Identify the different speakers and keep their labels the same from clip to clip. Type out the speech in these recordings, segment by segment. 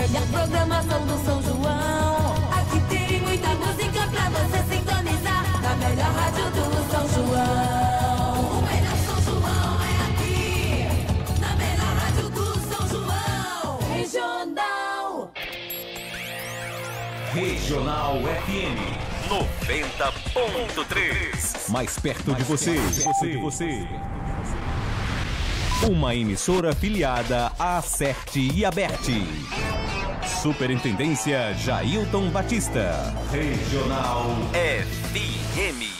Speaker 1: melhor programação do São João. Aqui tem muita música pra você sintonizar. Na melhor rádio do São João. O melhor São João é aqui. Na melhor rádio do São João. Regional.
Speaker 2: Regional FM 90.3. Mais perto de você. Uma emissora afiliada à Acerte e Aberte. Superintendência Jailton Batista. Regional FM.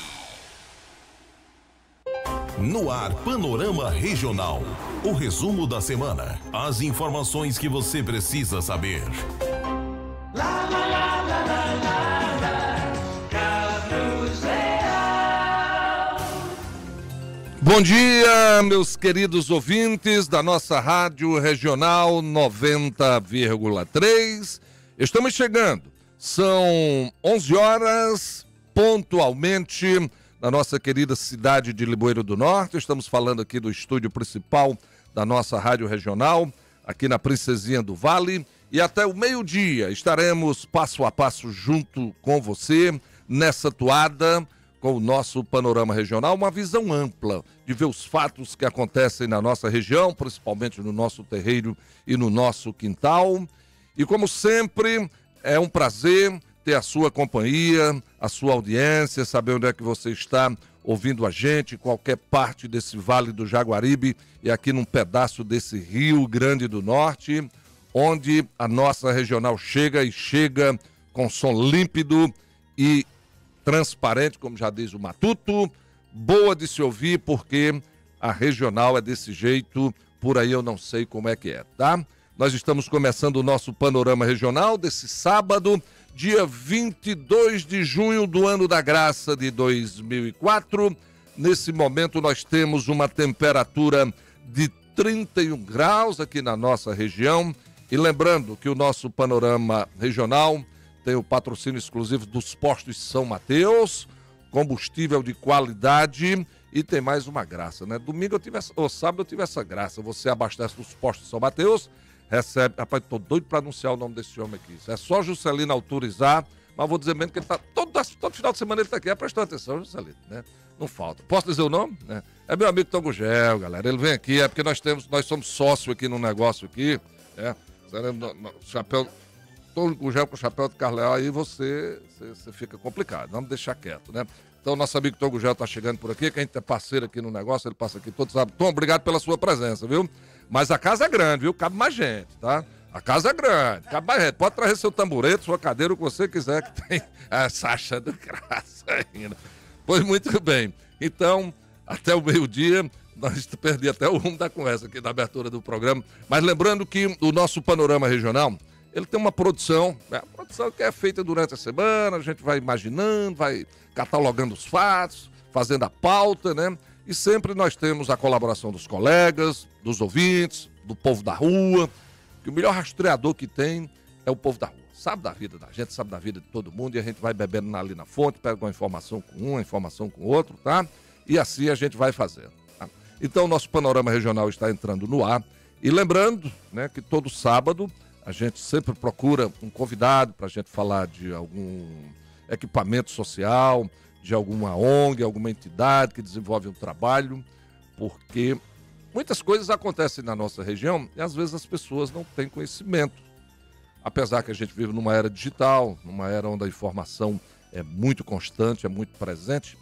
Speaker 3: No ar, Panorama Regional. O resumo da semana. As informações que você precisa saber.
Speaker 4: Bom dia, meus queridos ouvintes da nossa Rádio Regional 90,3. Estamos chegando. São 11 horas, pontualmente, na nossa querida cidade de Limoeiro do Norte. Estamos falando aqui do estúdio principal da nossa Rádio Regional, aqui na Princesinha do Vale. E até o meio-dia estaremos passo a passo junto com você nessa toada, com o nosso Panorama Regional, uma visão ampla de ver os fatos que acontecem na nossa região, principalmente no nosso terreiro e no nosso quintal. E como sempre, é um prazer ter a sua companhia, a sua audiência, saber onde é que você está ouvindo a gente, qualquer parte desse Vale do Jaguaribe e aqui num pedaço desse Rio Grande do Norte, onde a nossa regional chega com som límpido e transparente, como já diz o Matuto, boa de se ouvir, porque a regional é desse jeito, por aí eu não sei como é que é, tá? Nós estamos começando o nosso Panorama Regional desse sábado, dia 22 de junho do ano da graça de 2004. Nesse momento nós temos uma temperatura de 31 graus aqui na nossa região. E lembrando que o nosso Panorama Regional tem o patrocínio exclusivo dos postos São Mateus, combustível de qualidade, e tem mais uma graça, né? Sábado eu tive essa graça. Você abastece dos postos São Mateus, recebe... Rapaz, tô doido para anunciar o nome desse homem aqui. É só Juscelino autorizar, mas vou dizer mesmo que ele tá... Todo final de semana ele tá aqui. Prestou atenção, Juscelino, né? Não falta. Posso dizer o nome? Né? É meu amigo Tom Gugel, galera. Ele vem aqui, é porque nós somos sócios aqui no negócio aqui, né? Chapéu... o gel com o chapéu de Carleal, aí você fica complicado, vamos deixar quieto, né? Então, nosso amigo Tom Gugel tá chegando por aqui, que a gente é parceiro aqui no negócio, ele passa aqui todo sábado. Tom, obrigado pela sua presença, viu? Mas a casa é grande, viu? Cabe mais gente, tá? A casa é grande, cabe mais gente. Pode trazer seu tamborete, sua cadeira, o que você quiser, que tem essa achando graça ainda. Pois muito bem. Então, até o meio-dia, nós perdi até o rumo da conversa aqui na abertura do programa. Mas lembrando que o nosso Panorama Regional, ele tem uma produção, né? A produção que é feita durante a semana, a gente vai imaginando, vai catalogando os fatos, fazendo a pauta, né? E sempre nós temos a colaboração dos colegas, dos ouvintes, do povo da rua, que o melhor rastreador que tem é o povo da rua. Sabe da vida da gente, sabe da vida de todo mundo, e a gente vai bebendo ali na fonte, pega uma informação com um, uma informação com o outro, tá? E assim a gente vai fazendo, tá? Então o nosso Panorama Regional está entrando no ar. E lembrando, né, que todo sábado a gente sempre procura um convidado para a gente falar de algum equipamento social, de alguma ONG, alguma entidade que desenvolve um trabalho, porque muitas coisas acontecem na nossa região e às vezes as pessoas não têm conhecimento. Apesar que a gente vive numa era digital, numa era onde a informação é muito constante, é muito presente,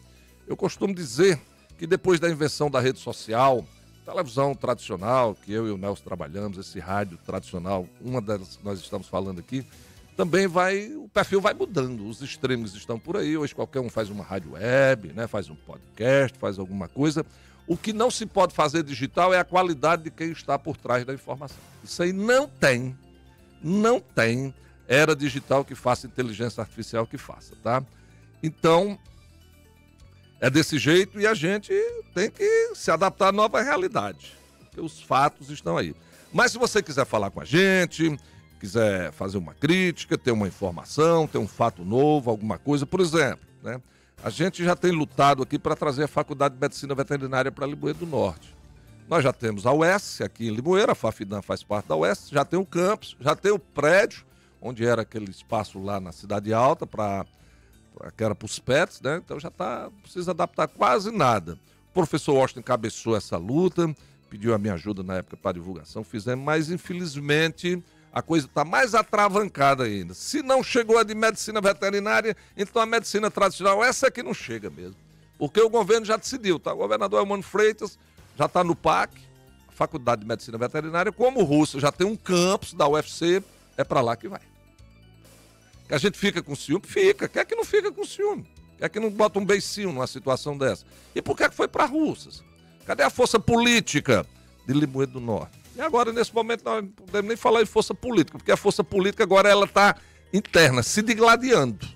Speaker 4: eu costumo dizer que depois da invenção da rede social, televisão tradicional, que eu e o Nelson trabalhamos, esse rádio tradicional, uma delas que nós estamos falando aqui, também o perfil vai mudando, os streams estão por aí, hoje qualquer um faz uma rádio web, né, faz um podcast, faz alguma coisa. O que não se pode fazer digital é a qualidade de quem está por trás da informação. Isso aí não tem era digital que faça, inteligência artificial que faça, tá? Então, é desse jeito e a gente tem que se adaptar à nova realidade, porque os fatos estão aí. Mas se você quiser falar com a gente, quiser fazer uma crítica, ter uma informação, ter um fato novo, alguma coisa, por exemplo, né? A gente já tem lutado aqui para trazer a Faculdade de Medicina Veterinária para Limoeiro do Norte. Nós já temos a UES aqui em Limoeiro, a Fafidam faz parte da UES, já tem o campus, já tem o prédio, onde era aquele espaço lá na Cidade Alta, que era para os pets, né? Então já não precisa adaptar quase nada. O professor Washington encabeçou essa luta, pediu a minha ajuda na época para divulgação, fizemos, mas infelizmente a coisa está mais atravancada ainda. Se não chegou a de medicina veterinária, então a medicina tradicional, essa é que não chega mesmo. Porque o governo já decidiu, tá? O governador Elmano Freitas já está no PAC, a Faculdade de Medicina Veterinária, como o Russo já tem um campus da UFC, é para lá que vai. Que a gente fica com ciúme? Fica. Quer que não fica com ciúme? Quer que não bota um beicinho numa situação dessa? E por que foi para Russas? Cadê a força política de Limoeiro do Norte? E agora, nesse momento, nós não podemos nem falar em força política, porque a força política agora ela está interna, se digladiando.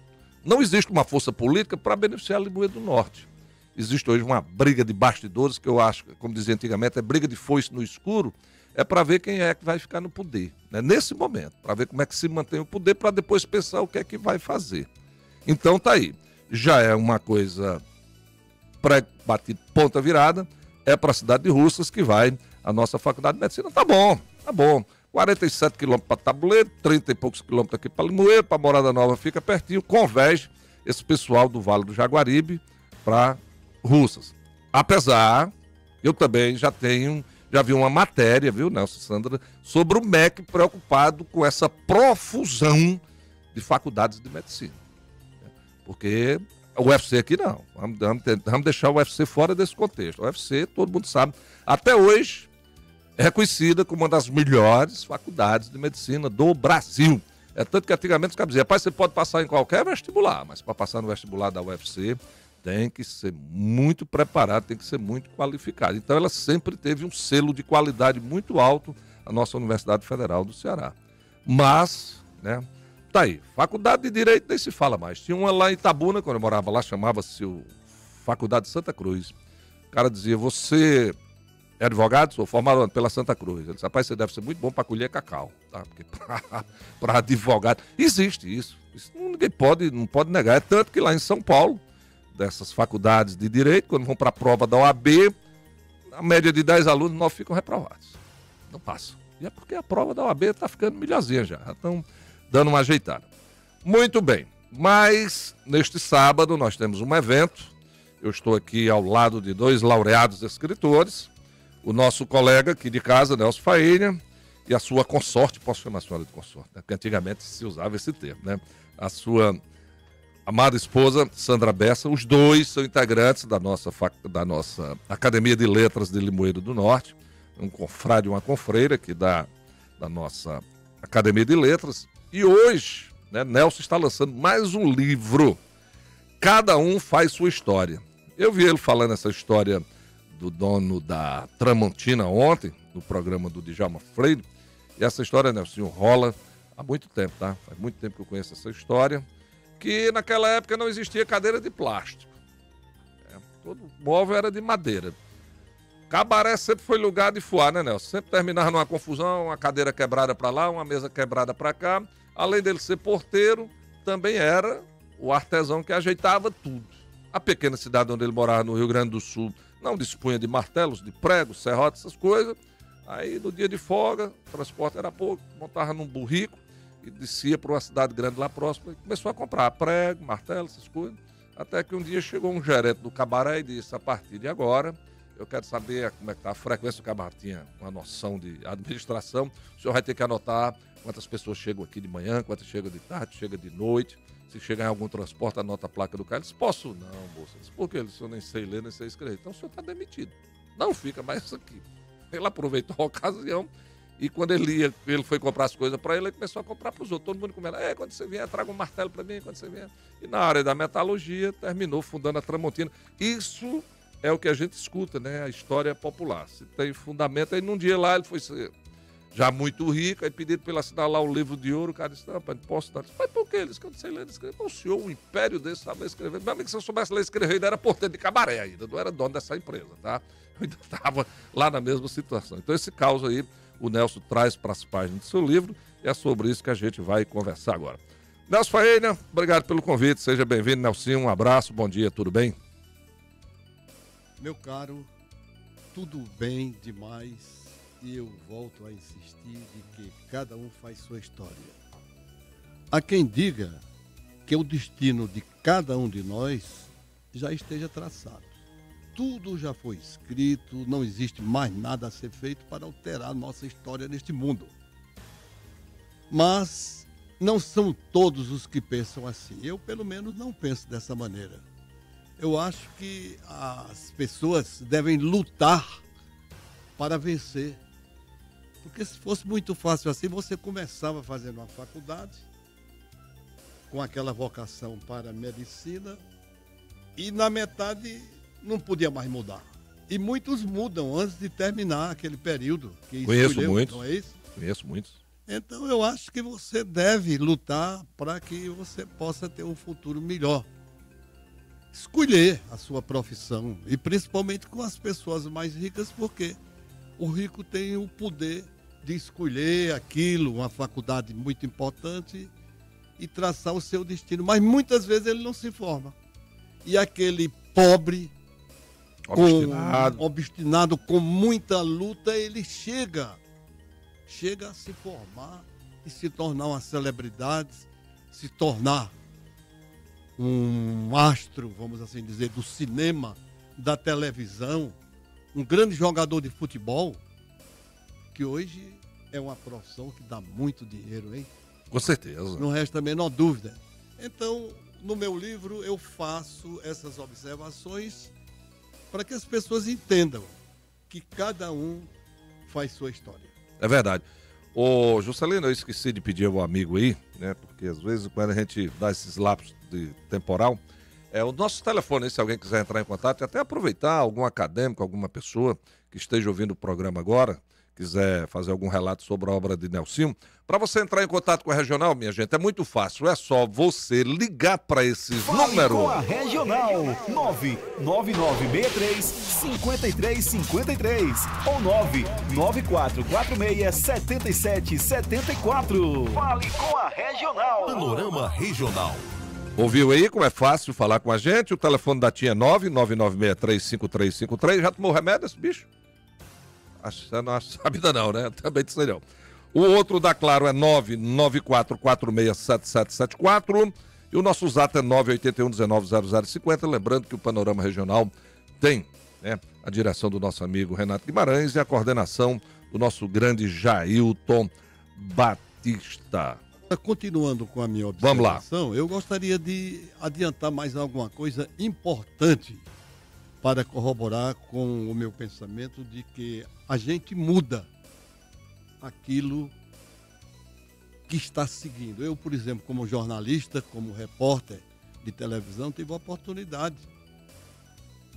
Speaker 4: Não existe uma força política para beneficiar Limoeiro do Norte. Existe hoje uma briga de bastidores, que eu acho, como dizia antigamente, é briga de foice no escuro, é para ver quem é que vai ficar no poder, né? Nesse momento, para ver como é que se mantém o poder, para depois pensar o que é que vai fazer. Então tá aí, já é uma coisa pré-batida, ponta virada, é para a cidade de Russas que vai a nossa Faculdade de Medicina. Tá bom, 47 quilômetros para Tabuleiro, 30 e poucos quilômetros aqui para Limoeiro, para Morada Nova fica pertinho, converge esse pessoal do Vale do Jaguaribe para Russas. Apesar, eu também já vi uma matéria, viu, Nelson, Sandra, sobre o MEC preocupado com essa profusão de faculdades de medicina. Porque o UFC aqui não. Vamos deixar o UFC fora desse contexto. O UFC, todo mundo sabe, até hoje é reconhecida como uma das melhores faculdades de medicina do Brasil. É tanto que antigamente os caras diziam, rapaz, você pode passar em qualquer vestibular, mas para passar no vestibular da UFC tem que ser muito preparado, tem que ser muito qualificado. Então ela sempre teve um selo de qualidade muito alto, a nossa Universidade Federal do Ceará. Mas, né, tá aí, Faculdade de Direito nem se fala mais. Tinha uma lá em Itabuna, quando eu morava lá, chamava-se Faculdade de Santa Cruz. O cara dizia, você é advogado? Sou formado pela Santa Cruz. Ele disse, rapaz, você deve ser muito bom para colher cacau, tá? Porque para advogado, existe isso. Isso ninguém não pode negar. É tanto que lá em São Paulo, dessas faculdades de Direito, quando vão para a prova da OAB, a média de 10 alunos, 9 ficam reprovados. Não passam. E é porque a prova da OAB está ficando melhorzinha já estão dando uma ajeitada. Muito bem, mas neste sábado nós temos um evento. Eu estou aqui ao lado de 2 laureados escritores, o nosso colega aqui de casa, Nelson Fainha, e a sua consorte, posso chamar a senhora de consorte, né? Porque antigamente se usava esse termo, né? A sua amada esposa, Sandra Bessa. Os dois são integrantes da nossa Academia de Letras de Limoeiro do Norte, um confrade e uma confreira aqui da nossa Academia de Letras. E hoje, né, Nelson está lançando mais um livro. Cada um faz sua história. Eu vi ele falando essa história do dono da Tramontina ontem, no programa do Djalma Freire. E essa história, Nelson, rola há muito tempo, tá? Faz muito tempo que eu conheço essa história. Que naquela época não existia cadeira de plástico. Todo móvel era de madeira. Cabaré sempre foi lugar de fuar, né, Nelson? Sempre terminava numa confusão, uma cadeira quebrada para lá, uma mesa quebrada para cá. Além dele ser porteiro, também era o artesão que ajeitava tudo. A pequena cidade onde ele morava, no Rio Grande do Sul, não dispunha de martelos, de pregos, serrotes, essas coisas. Aí, no dia de folga, o transporte era pouco, montava num burrico e descia para uma cidade grande lá próxima e começou a comprar prego, martelo, essas coisas. Até que um dia chegou um gerente do cabaré e disse, a partir de agora, eu quero saber como é que está a frequência. O cabaré tinha uma noção de administração. O senhor vai ter que anotar quantas pessoas chegam aqui de manhã, quantas chegam de tarde, chegam de noite. Se chegar em algum transporte, anota a placa do cara. Ele disse, posso? Não, moça. Ele disse, por quê? Ele disse, eu nem sei ler, nem sei escrever. Então o senhor está demitido. Não fica mais isso aqui. Ele aproveitou a ocasião e quando ele foi comprar as coisas para ele começou a comprar para os outros. Todo mundo comendo, quando você vier, traga um martelo para mim, quando você vier. E na área da metalurgia, terminou fundando a Tramontina. Isso é o que a gente escuta, né? A história popular. Se tem fundamento, aí num dia lá ele foi ser já muito rico, aí pediram para ele assinar lá o livro de ouro. O cara disse, não, pai, não posso dar. Mas por quê? Ele disse que eu não sei ler e escrever. O senhor, um império desse, sabe ler e escrever. Meu amigo, se eu soubesse ler e escrever, ainda era porteiro de cabaré ainda, não era dono dessa empresa, tá? Eu ainda estava lá na mesma situação. Então esse caos aí, o Nelson traz para as páginas do seu livro, e é sobre isso que a gente vai conversar agora. Nelson Fainha, obrigado pelo convite, seja bem-vindo, Nelson, um abraço, bom dia, tudo bem?
Speaker 5: Meu caro tudo bem demais e eu volto a insistir de que cada um faz sua história. Há quem diga que o destino de cada um de nós já esteja traçado. Tudo já foi escrito, não existe mais nada a ser feito para alterar nossa história neste mundo. Mas não são todos os que pensam assim. Eu, pelo menos, não penso dessa maneira. Eu acho que as pessoas devem lutar para vencer. Porque se fosse muito fácil assim, você começava fazendo uma faculdade, com aquela vocação para a medicina, e na metade não podia mais mudar. E muitos mudam antes de terminar aquele período que
Speaker 4: Conheço muitos.
Speaker 5: não é isso?
Speaker 4: Conheço muitos.
Speaker 5: Então eu acho que você deve lutar para que você possa ter um futuro melhor. Escolher a sua profissão, e principalmente com as pessoas mais ricas, porque o rico tem o poder de escolher aquilo, uma faculdade muito importante, e traçar o seu destino. Mas muitas vezes ele não se forma. E aquele pobre, obstinado, com muita luta, ele chega a se formar e se tornar uma celebridade, se tornar um astro, vamos assim dizer, do cinema, da televisão, um grande jogador de futebol, que hoje é uma profissão que dá muito dinheiro, hein?
Speaker 4: Com certeza.
Speaker 5: Não resta a menor dúvida. Então, no meu livro, eu faço essas observações para que as pessoas entendam que cada um faz sua história.
Speaker 4: É verdade. Ô, Juscelino, eu esqueci de pedir ao amigo aí, né? Porque às vezes quando a gente dá esses lapsos de temporal, o nosso telefone, se alguém quiser entrar em contato, e até aproveitar algum acadêmico, alguma pessoa que esteja ouvindo o programa agora, quiser fazer algum relato sobre a obra de Nelsinho, para você entrar em contato com a Regional, minha gente, é muito fácil, é só você ligar para esses números.
Speaker 2: Com a Regional, 99963-5353 ou 99446-7774. Fale com a Regional.
Speaker 3: Panorama Regional.
Speaker 4: Ouviu aí como é fácil falar com a gente? O telefone da tia é 99963-5353. Já tomou remédio esse bicho? Você não sabe ainda não, né? Também disso aí não. O outro da Claro é 994467774 e o nosso zap é 981190050. Lembrando que o Panorama Regional tem, né, a direção do nosso amigo Renato Guimarães e a coordenação do nosso grande Jailton Batista.
Speaker 5: Continuando com a minha
Speaker 4: Vamos lá.
Speaker 5: observação, eu gostaria de adiantar mais alguma coisa importante para corroborar com o meu pensamento de que a gente muda aquilo que está seguindo. Eu, por exemplo, como jornalista, como repórter de televisão, tive a oportunidade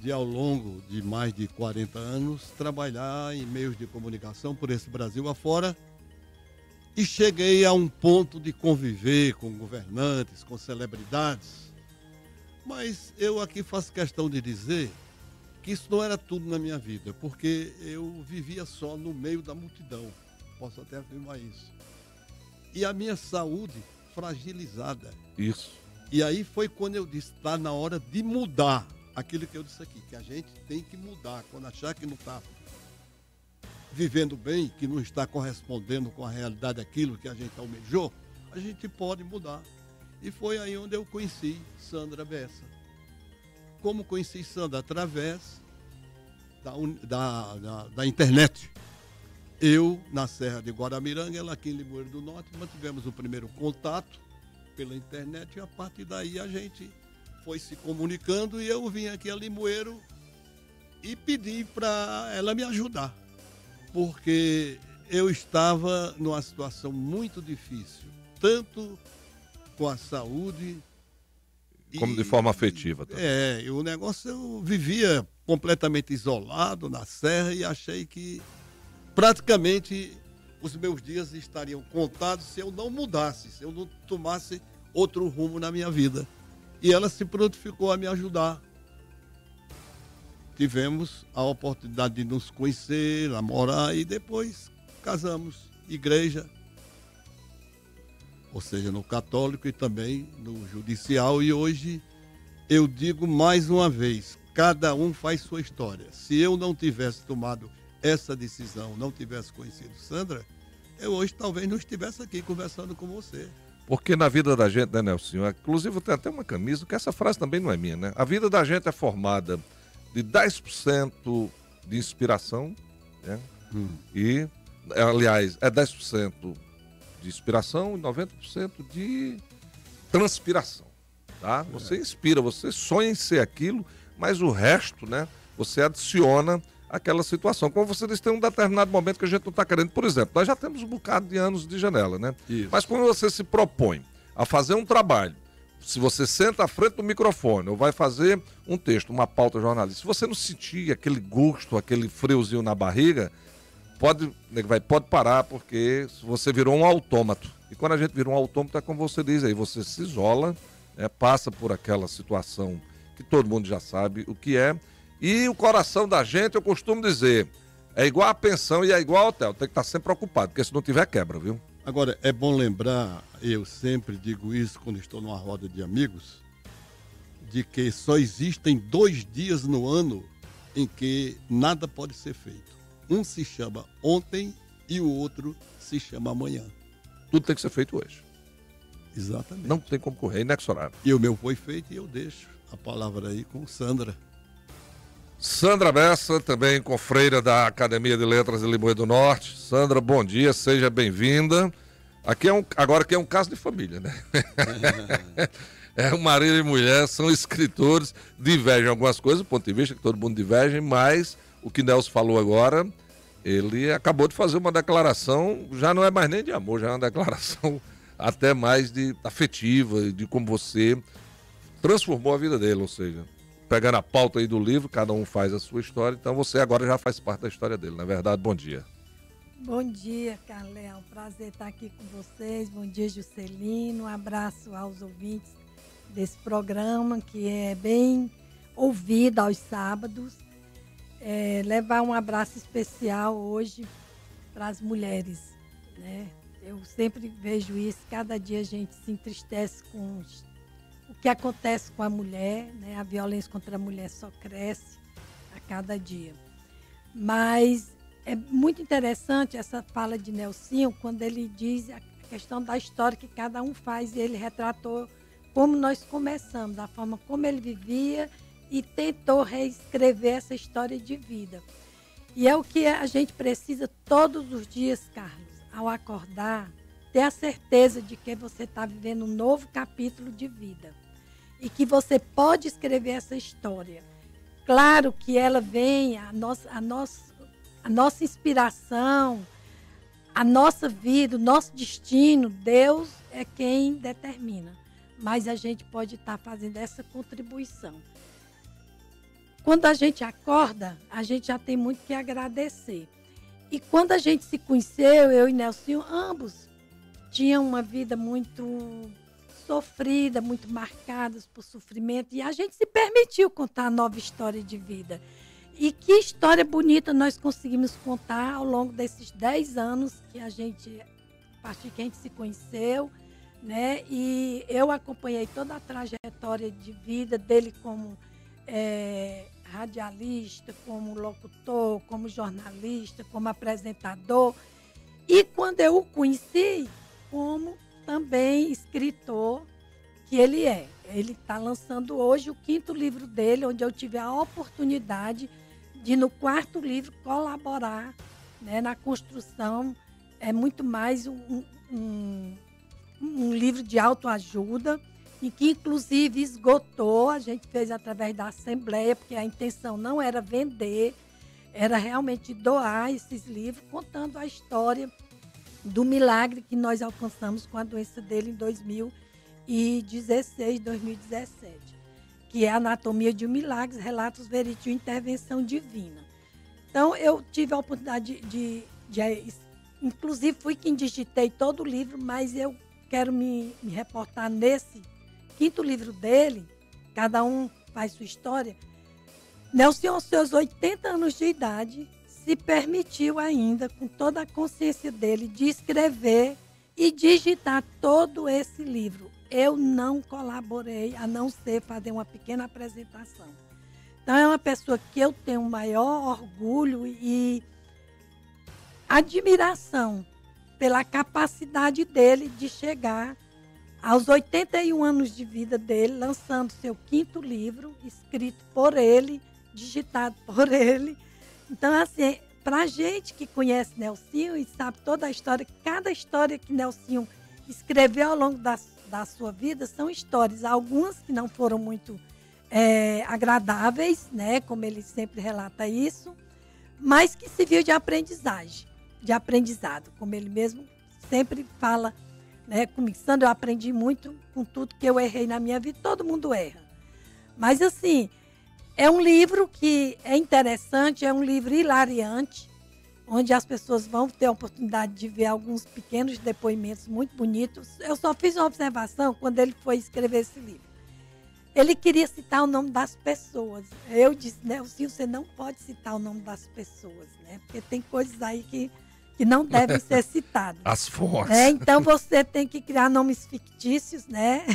Speaker 5: de, ao longo de mais de 40 anos, trabalhar em meios de comunicação por esse Brasil afora, e cheguei a um ponto de conviver com governantes, com celebridades. Mas eu aqui faço questão de dizer que isso não era tudo na minha vida, porque eu vivia só no meio da multidão, posso até afirmar isso. E a minha saúde fragilizada.
Speaker 4: Isso.
Speaker 5: E aí foi quando eu disse, está na hora de mudar aquilo que eu disse aqui, que a gente tem que mudar. Quando achar que não está vivendo bem, que não está correspondendo com a realidade daquilo que a gente almejou, a gente pode mudar. E foi aí onde eu conheci Sandra Bessa. Como conheci Sandra? Através da internet. Eu, na Serra de Guaramiranga, ela aqui em Limoeiro do Norte, mantivemos o primeiro contato pela internet e a partir daí a gente foi se comunicando e eu vim aqui a Limoeiro e pedi para ela me ajudar, porque eu estava numa situação muito difícil, tanto com a saúde
Speaker 4: como de forma afetiva também.
Speaker 5: E o negócio, eu vivia completamente isolado na serra e achei que praticamente os meus dias estariam contados se eu não mudasse, se eu não tomasse outro rumo na minha vida. E ela se prontificou a me ajudar. Tivemos a oportunidade de nos conhecer, namorar e depois casamos. Igreja, ou seja, no católico e também no judicial. E hoje eu digo mais uma vez, cada um faz sua história. Se eu não tivesse tomado essa decisão, não tivesse conhecido Sandra, eu hoje talvez não estivesse aqui conversando com você.
Speaker 4: Porque na vida da gente, né, Nelson? Inclusive eu tenho até uma camisa, que essa frase também não é minha, né? A vida da gente é formada de 10% de inspiração, né? E, aliás, é 10% de inspiração e 90% de transpiração, tá? Você inspira, você sonha em ser aquilo, mas o resto, né, você adiciona aquela situação. Como você disse, tem um determinado momento que a gente não está querendo. Por exemplo, nós já temos um bocado de anos de janela, né?
Speaker 5: Isso.
Speaker 4: Mas quando você se propõe a fazer um trabalho, se você senta à frente do microfone ou vai fazer um texto, uma pauta jornalística, se você não sentir aquele gosto, aquele friozinho na barriga, pode parar, porque você virou um autômato. E quando a gente vira um autômato, é como você diz aí, você se isola, né, passa por aquela situação que todo mundo já sabe o que é. E o coração da gente, eu costumo dizer, é igual a pensão e é igual ao hotel. Tem que estar sempre ocupado, porque se não tiver, quebra, viu?
Speaker 5: Agora, é bom lembrar, eu sempre digo isso quando estou numa roda de amigos, de que só existem 2 dias no ano em que nada pode ser feito. Um se chama ontem e o outro se chama amanhã.
Speaker 4: Tudo tem que ser feito hoje.
Speaker 5: Exatamente.
Speaker 4: Não tem como correr, inexorável.
Speaker 5: E o meu foi feito e eu deixo a palavra aí com Sandra.
Speaker 4: Sandra Bessa, também confreira da Academia de Letras de Limoeiro do Norte. Sandra, bom dia, seja bem-vinda. Agora aqui é um caso de família, né? É um marido e mulher, são escritores, divergem algumas coisas, do ponto de vista que todo mundo diverge, mas o que Nelson falou agora, ele acabou de fazer uma declaração, já não é mais nem de amor, já é uma declaração até mais afetiva, de como você transformou a vida dele, ou seja, pegando a pauta aí do livro, cada um faz a sua história, então você agora já faz parte da história dele, não é verdade? Bom dia.
Speaker 6: Bom dia, Carlé, é um prazer estar aqui com vocês, bom dia, Juscelino, um abraço aos ouvintes desse programa, que é bem ouvido aos sábados, levar um abraço especial hoje para as mulheres, né? Eu sempre vejo isso, cada dia a gente se entristece com o que acontece com a mulher, né? A violência contra a mulher só cresce a cada dia. Mas é muito interessante essa fala de Nelsinho, quando ele diz a questão da história que cada um faz, e ele retratou como nós começamos, da forma como ele vivia e tentou reescrever essa história de vida. E é o que a gente precisa todos os dias, Carlos, ao acordar, ter a certeza de que você está vivendo um novo capítulo de vida e que você pode escrever essa história. Claro que ela vem, a nossa inspiração, a nossa vida, o nosso destino, Deus é quem determina. Mas a gente pode estar fazendo essa contribuição. Quando a gente acorda, a gente já tem muito que agradecer. E quando a gente se conheceu, eu e Nelsinho, ambos tinham uma vida muito sofrida, muito marcadas por sofrimento, e a gente se permitiu contar a nova história de vida. E que história bonita nós conseguimos contar ao longo desses 10 anos que a partir que a gente se conheceu, né? E eu acompanhei toda a trajetória de vida dele como radialista, como locutor, como jornalista, como apresentador. E quando eu o conheci, como também escritor que ele é. Ele está lançando hoje o 5º livro dele, onde eu tive a oportunidade de, no 4º livro, colaborar, né, na construção. É muito mais um livro de autoajuda, e que inclusive esgotou, a gente fez através da Assembleia, porque a intenção não era vender, era realmente doar esses livros, contando a história do milagre que nós alcançamos com a doença dele em 2016, 2017, que é a Anatomia de um Milagre, Relatos Verídicos de Intervenção Divina. Então, eu tive a oportunidade inclusive fui quem digitei todo o livro, mas eu quero me reportar nesse 5º livro dele, cada um faz sua história. Nelson, aos seus 80 anos de idade, se permitiu ainda, com toda a consciência dele, de escrever e digitar todo esse livro. Eu não colaborei, a não ser fazer uma pequena apresentação. Então, é uma pessoa que eu tenho maior orgulho e admiração pela capacidade dele de chegar aos 81 anos de vida dele, lançando seu 5º livro, escrito por ele, digitado por ele. Então, assim, para a gente que conhece Nelsinho e sabe toda a história, cada história que Nelsinho escreveu ao longo da sua vida são histórias, algumas que não foram muito agradáveis, né, como ele sempre relata isso, mas que serviu de aprendizagem, de aprendizado, como ele mesmo sempre fala, né, comigo. Sandra, eu aprendi muito com tudo que eu errei na minha vida, todo mundo erra. Mas, assim, é um livro que é interessante, é um livro hilariante, onde as pessoas vão ter a oportunidade de ver alguns pequenos depoimentos muito bonitos. Eu só fiz uma observação quando ele foi escrever esse livro. Ele queria citar o nome das pessoas. Eu disse, Nelsinho, você não pode citar o nome das pessoas, né? Porque tem coisas aí que não devem ser citadas.
Speaker 4: As fontes.
Speaker 6: Então, você tem que criar nomes fictícios, né?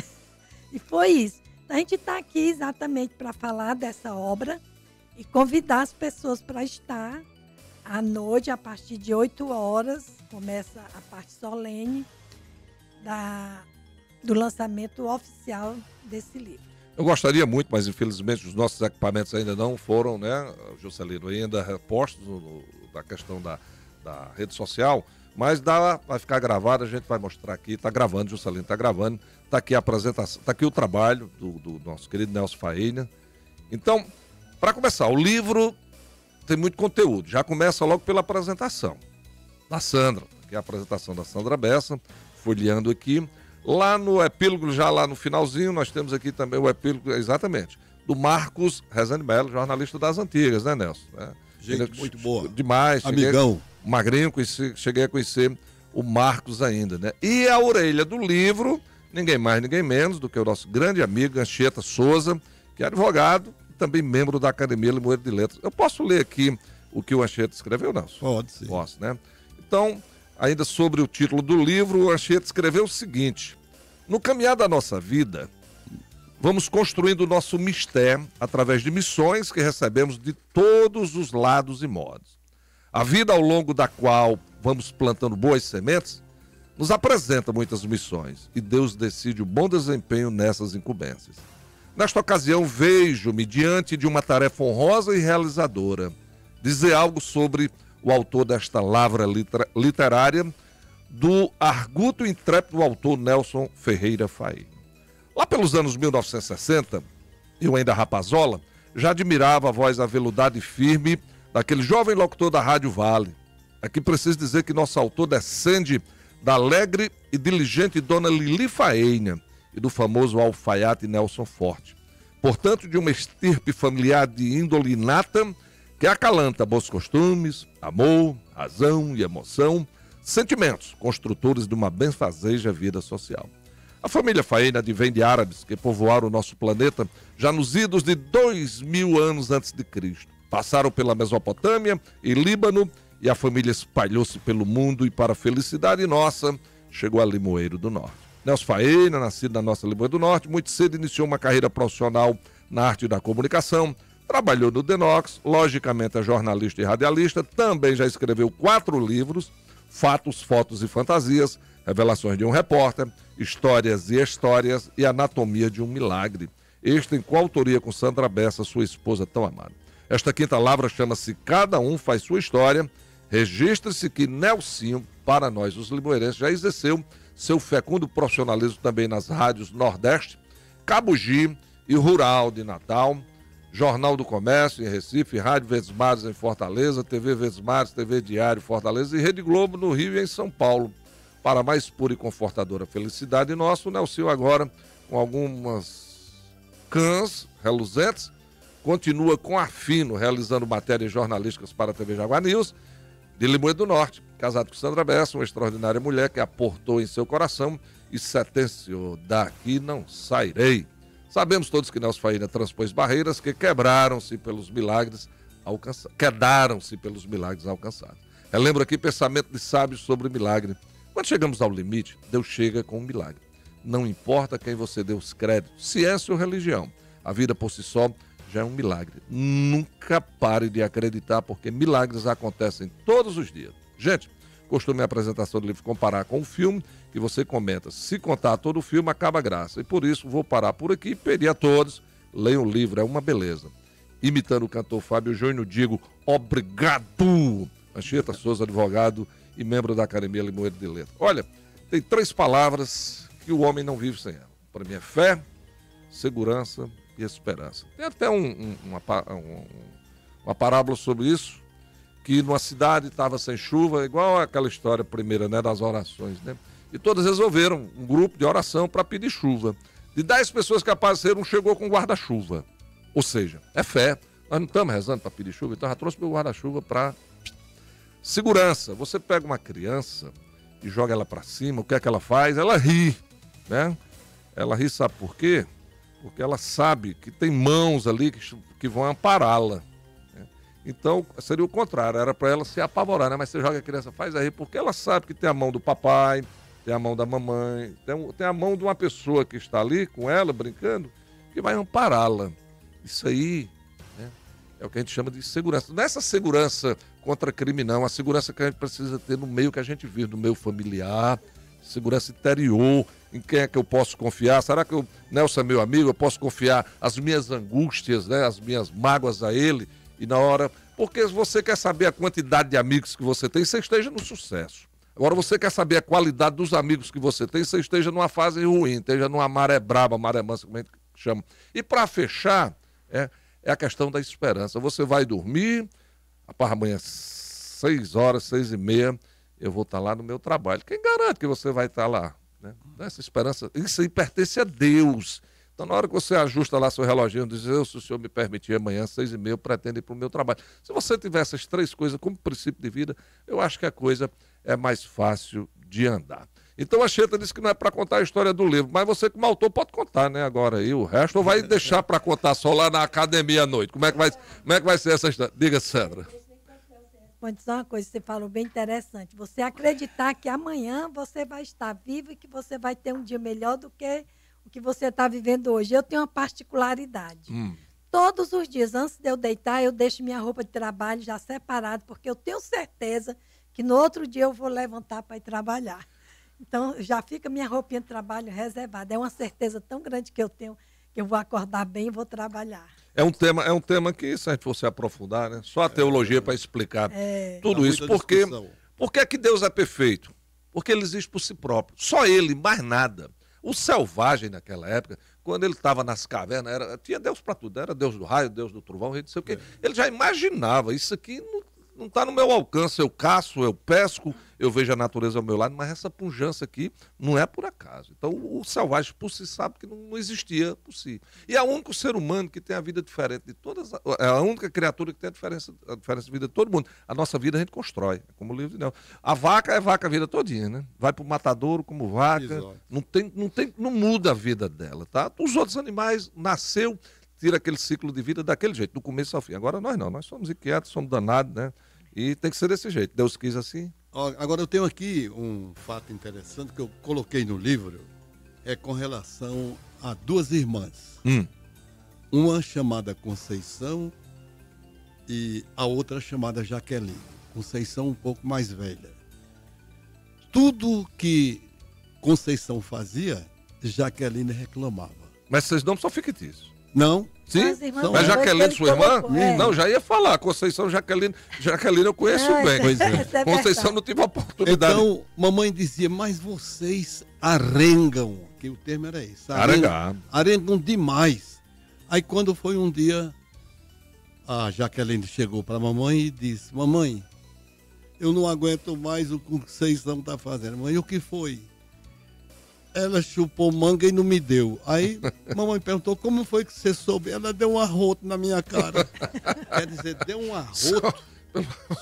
Speaker 6: E foi isso. Então, a gente está aqui exatamente para falar dessa obra e convidar as pessoas para estar à noite, a partir de 8 horas, começa a parte solene do lançamento oficial desse livro.
Speaker 4: Eu gostaria muito, mas infelizmente os nossos equipamentos ainda não foram, né, Juscelino, ainda repostos da questão da rede social, mas vai ficar gravado, a gente vai mostrar aqui, está gravando, Juscelino está gravando, está aqui a apresentação, está aqui o trabalho do nosso querido Nelson Faína. Então, para começar, o livro tem muito conteúdo, já começa logo pela apresentação da Sandra, que é a apresentação da Sandra Bessa, folheando aqui. Lá no epílogo, já lá no finalzinho, nós temos aqui também o epílogo, exatamente, do Marcos Rezende Melo, jornalista das antigas, né, Nelson?
Speaker 5: Gente muito boa.
Speaker 4: Demais.
Speaker 5: Amigão.
Speaker 4: Magrinho, cheguei a conhecer o Marcos ainda, né? E a orelha do livro, ninguém mais, ninguém menos do que o nosso grande amigo Anchieta Souza, que é advogado e também membro da Academia Limoeiro de Letras. Eu posso ler aqui o que o Anchieta escreveu, Nelson?
Speaker 5: Pode sim.
Speaker 4: Posso, né? Então, ainda sobre o título do livro, o Anchieta escreveu o seguinte: no caminhar da nossa vida, vamos construindo o nosso mistério através de missões que recebemos de todos os lados e modos. A vida ao longo da qual vamos plantando boas sementes nos apresenta muitas missões e Deus decide o bom desempenho nessas incumbências. Nesta ocasião, vejo-me diante de uma tarefa honrosa e realizadora, dizer algo sobre o autor desta lavra literária, do arguto e intrépido autor Nelson Ferreira Faína. Lá pelos anos 1960, eu ainda rapazola, já admirava a voz aveludada e firme daquele jovem locutor da Rádio Vale. Aqui preciso dizer que nosso autor descende da alegre e diligente Dona Lili Faína e do famoso alfaiate Nelson Forte. Portanto, de uma estirpe familiar de índole inata que acalanta bons costumes, amor, razão e emoção, sentimentos construtores de uma benfazeja vida social. A família Faína advém de árabes que povoaram o nosso planeta já nos idos de 2000 anos antes de Cristo. Passaram pela Mesopotâmia e Líbano e a família espalhou-se pelo mundo e, para a felicidade nossa, chegou a Limoeiro do Norte. Nelson Faína, nascido na nossa Limoeiro do Norte, muito cedo iniciou uma carreira profissional na arte da comunicação, trabalhou no Denox, logicamente é jornalista e radialista, também já escreveu 4 livros, Fatos, Fotos e Fantasias, Revelações de um Repórter, Histórias e Histórias e Anatomia de um Milagre. Este em coautoria com Sandra Bessa, sua esposa tão amada. Esta quinta lavra chama-se Cada Um Faz Sua História. Registre-se que Nelsinho, para nós os limoeirenses, já exerceu seu fecundo profissionalismo também nas rádios Nordeste, Cabugi e Rural de Natal, Jornal do Comércio em Recife, Rádio Verdes Mares em Fortaleza, TV Verdes Mares, TV Diário Fortaleza e Rede Globo no Rio e em São Paulo. Para a mais pura e confortadora felicidade nossa, o Nelsinho agora, com algumas cãs reluzentes, continua com afino, realizando matérias jornalísticas para a TV Jaguar News, de Limoeiro do Norte, casado com Sandra Bessa, uma extraordinária mulher que aportou em seu coração e sentenciou: daqui não sairei. Sabemos todos que Nelson Faína transpôs barreiras que quedaram-se pelos milagres alcançados. Relembro aqui pensamento de sábios sobre milagre. Quando chegamos ao limite, Deus chega com um milagre. Não importa quem você dê os créditos, ciência ou religião. A vida por si só já é um milagre. Nunca pare de acreditar, porque milagres acontecem todos os dias. Gente, costume a apresentação do livro comparar com o filme, que você comenta. Se contar todo o filme, acaba a graça. E por isso vou parar por aqui e pedir a todos, leiam o livro, é uma beleza. Imitando o cantor Fábio Júnior, digo obrigado. Anchieta Souza, advogado e membro da Academia Limoeiro de Letras. Olha, tem 3 palavras que o homem não vive sem ela. Para mim é fé, segurança e esperança. Tem até uma parábola sobre isso, que numa cidade estava sem chuva, igual aquela história primeira, né, das orações, né? E todas resolveram um grupo de oração para pedir chuva. De 10 pessoas que apareceram, um chegou com guarda-chuva. Ou seja, é fé. Nós não estamos rezando para pedir chuva, então já trouxe meu guarda-chuva para segurança. Você pega uma criança e joga ela para cima, o que é que ela faz? Ela ri, né? Ela ri, sabe por quê? Porque ela sabe que tem mãos ali que vão ampará-la. Né? Então, seria o contrário, era para ela se apavorar, né? Mas você joga a criança, faz aí, porque ela sabe que tem a mão do papai, tem a mão da mamãe, tem a mão de uma pessoa que está ali com ela, brincando, que vai ampará-la. Isso aí, né, é o que a gente chama de segurança. Não é essa segurança contra crime, não. A segurança que a gente precisa ter no meio que a gente vive, no meio familiar, segurança interior, em quem é que eu posso confiar? Será que o Nelson é meu amigo? Eu posso confiar as minhas angústias, né, as minhas mágoas a ele? E na hora... Porque você quer saber a quantidade de amigos que você tem, você esteja no sucesso. Agora, você quer saber a qualidade dos amigos que você tem, você esteja numa fase ruim, esteja numa maré braba, maré mansa, como a gente chama. E para fechar, é a questão da esperança. Você vai dormir, para amanhã, 6 horas, 6h30, eu vou estar lá no meu trabalho. Quem garante que você vai estar lá? Né? Essa esperança, isso aí pertence a Deus. Então, na hora que você ajusta lá seu reloginho, diz, se o senhor me permitir, amanhã, 6h30, eu pretendo ir para o meu trabalho. Se você tiver essas 3 coisas como princípio de vida, eu acho que a coisa é mais fácil de andar. Então, a Anchieta disse que não é para contar a história do livro, mas você como autor pode contar, né, agora aí, o resto, ou vai deixar para contar só lá na academia à noite? Como é que vai ser essa história? Diga, Sandra.
Speaker 6: Vou dizer uma coisa que você falou bem interessante. Você acreditar que amanhã você vai estar vivo e que você vai ter um dia melhor do que o que você está vivendo hoje. Eu tenho uma particularidade. Todos os dias, antes de eu deitar, eu deixo minha roupa de trabalho já separada, porque eu tenho certeza que no outro dia eu vou levantar para ir trabalhar. Então, já fica minha roupinha de trabalho reservada. É uma certeza tão grande que eu tenho que eu vou acordar bem e vou trabalhar.
Speaker 4: É um tema que, se a gente fosse aprofundar, né? Só a teologia para explicar tudo isso. Por que é que Deus é perfeito? Porque ele existe por si próprio. Só ele, mais nada. O selvagem naquela época, quando ele estava nas cavernas, tinha Deus para tudo. Era Deus do raio, Deus do trovão, não sei o quê. Ele já imaginava, isso aqui não está no meu alcance. Eu caço, eu pesco, eu vejo a natureza ao meu lado, mas essa pujança aqui não é por acaso. Então, o selvagem por si sabe que não existia por si. E é o único ser humano que tem a vida diferente de todas, é a única criatura que tem a diferença de vida de todo mundo. A nossa vida a gente constrói, é como o livro de Nelson. A vaca é vaca a vida todinha, né? Vai para o matadouro como vaca, não muda a vida dela, tá? Os outros animais nasceu, tira aquele ciclo de vida daquele jeito, do começo ao fim. Agora nós não, nós somos inquietos, somos danados, né? E tem que ser desse jeito. Deus quis assim.
Speaker 5: Agora eu tenho aqui um fato interessante que eu coloquei no livro, é com relação a 2 irmãs. Uma chamada Conceição e a outra chamada Jaqueline. Conceição um pouco mais velha. Tudo que Conceição fazia, Jaqueline reclamava.
Speaker 4: Mas vocês não são fictícios.
Speaker 5: Não.
Speaker 4: Sim? Mas Jaqueline, sua irmã? Não, já ia falar. Conceição, Jaqueline eu conheço bem.
Speaker 5: Pois é.
Speaker 4: Conceição não tive a oportunidade.
Speaker 5: Então, mamãe dizia, mas vocês arengam, que o termo era esse. Arengam demais. Aí quando foi um dia, a Jaqueline chegou para a mamãe e disse, mamãe, eu não aguento mais o que Conceição está fazendo. Mãe, o que foi? Ela chupou manga e não me deu. Aí, mamãe perguntou, como foi que você soube? Ela deu um arroto na minha cara. Quer dizer, deu um arroto.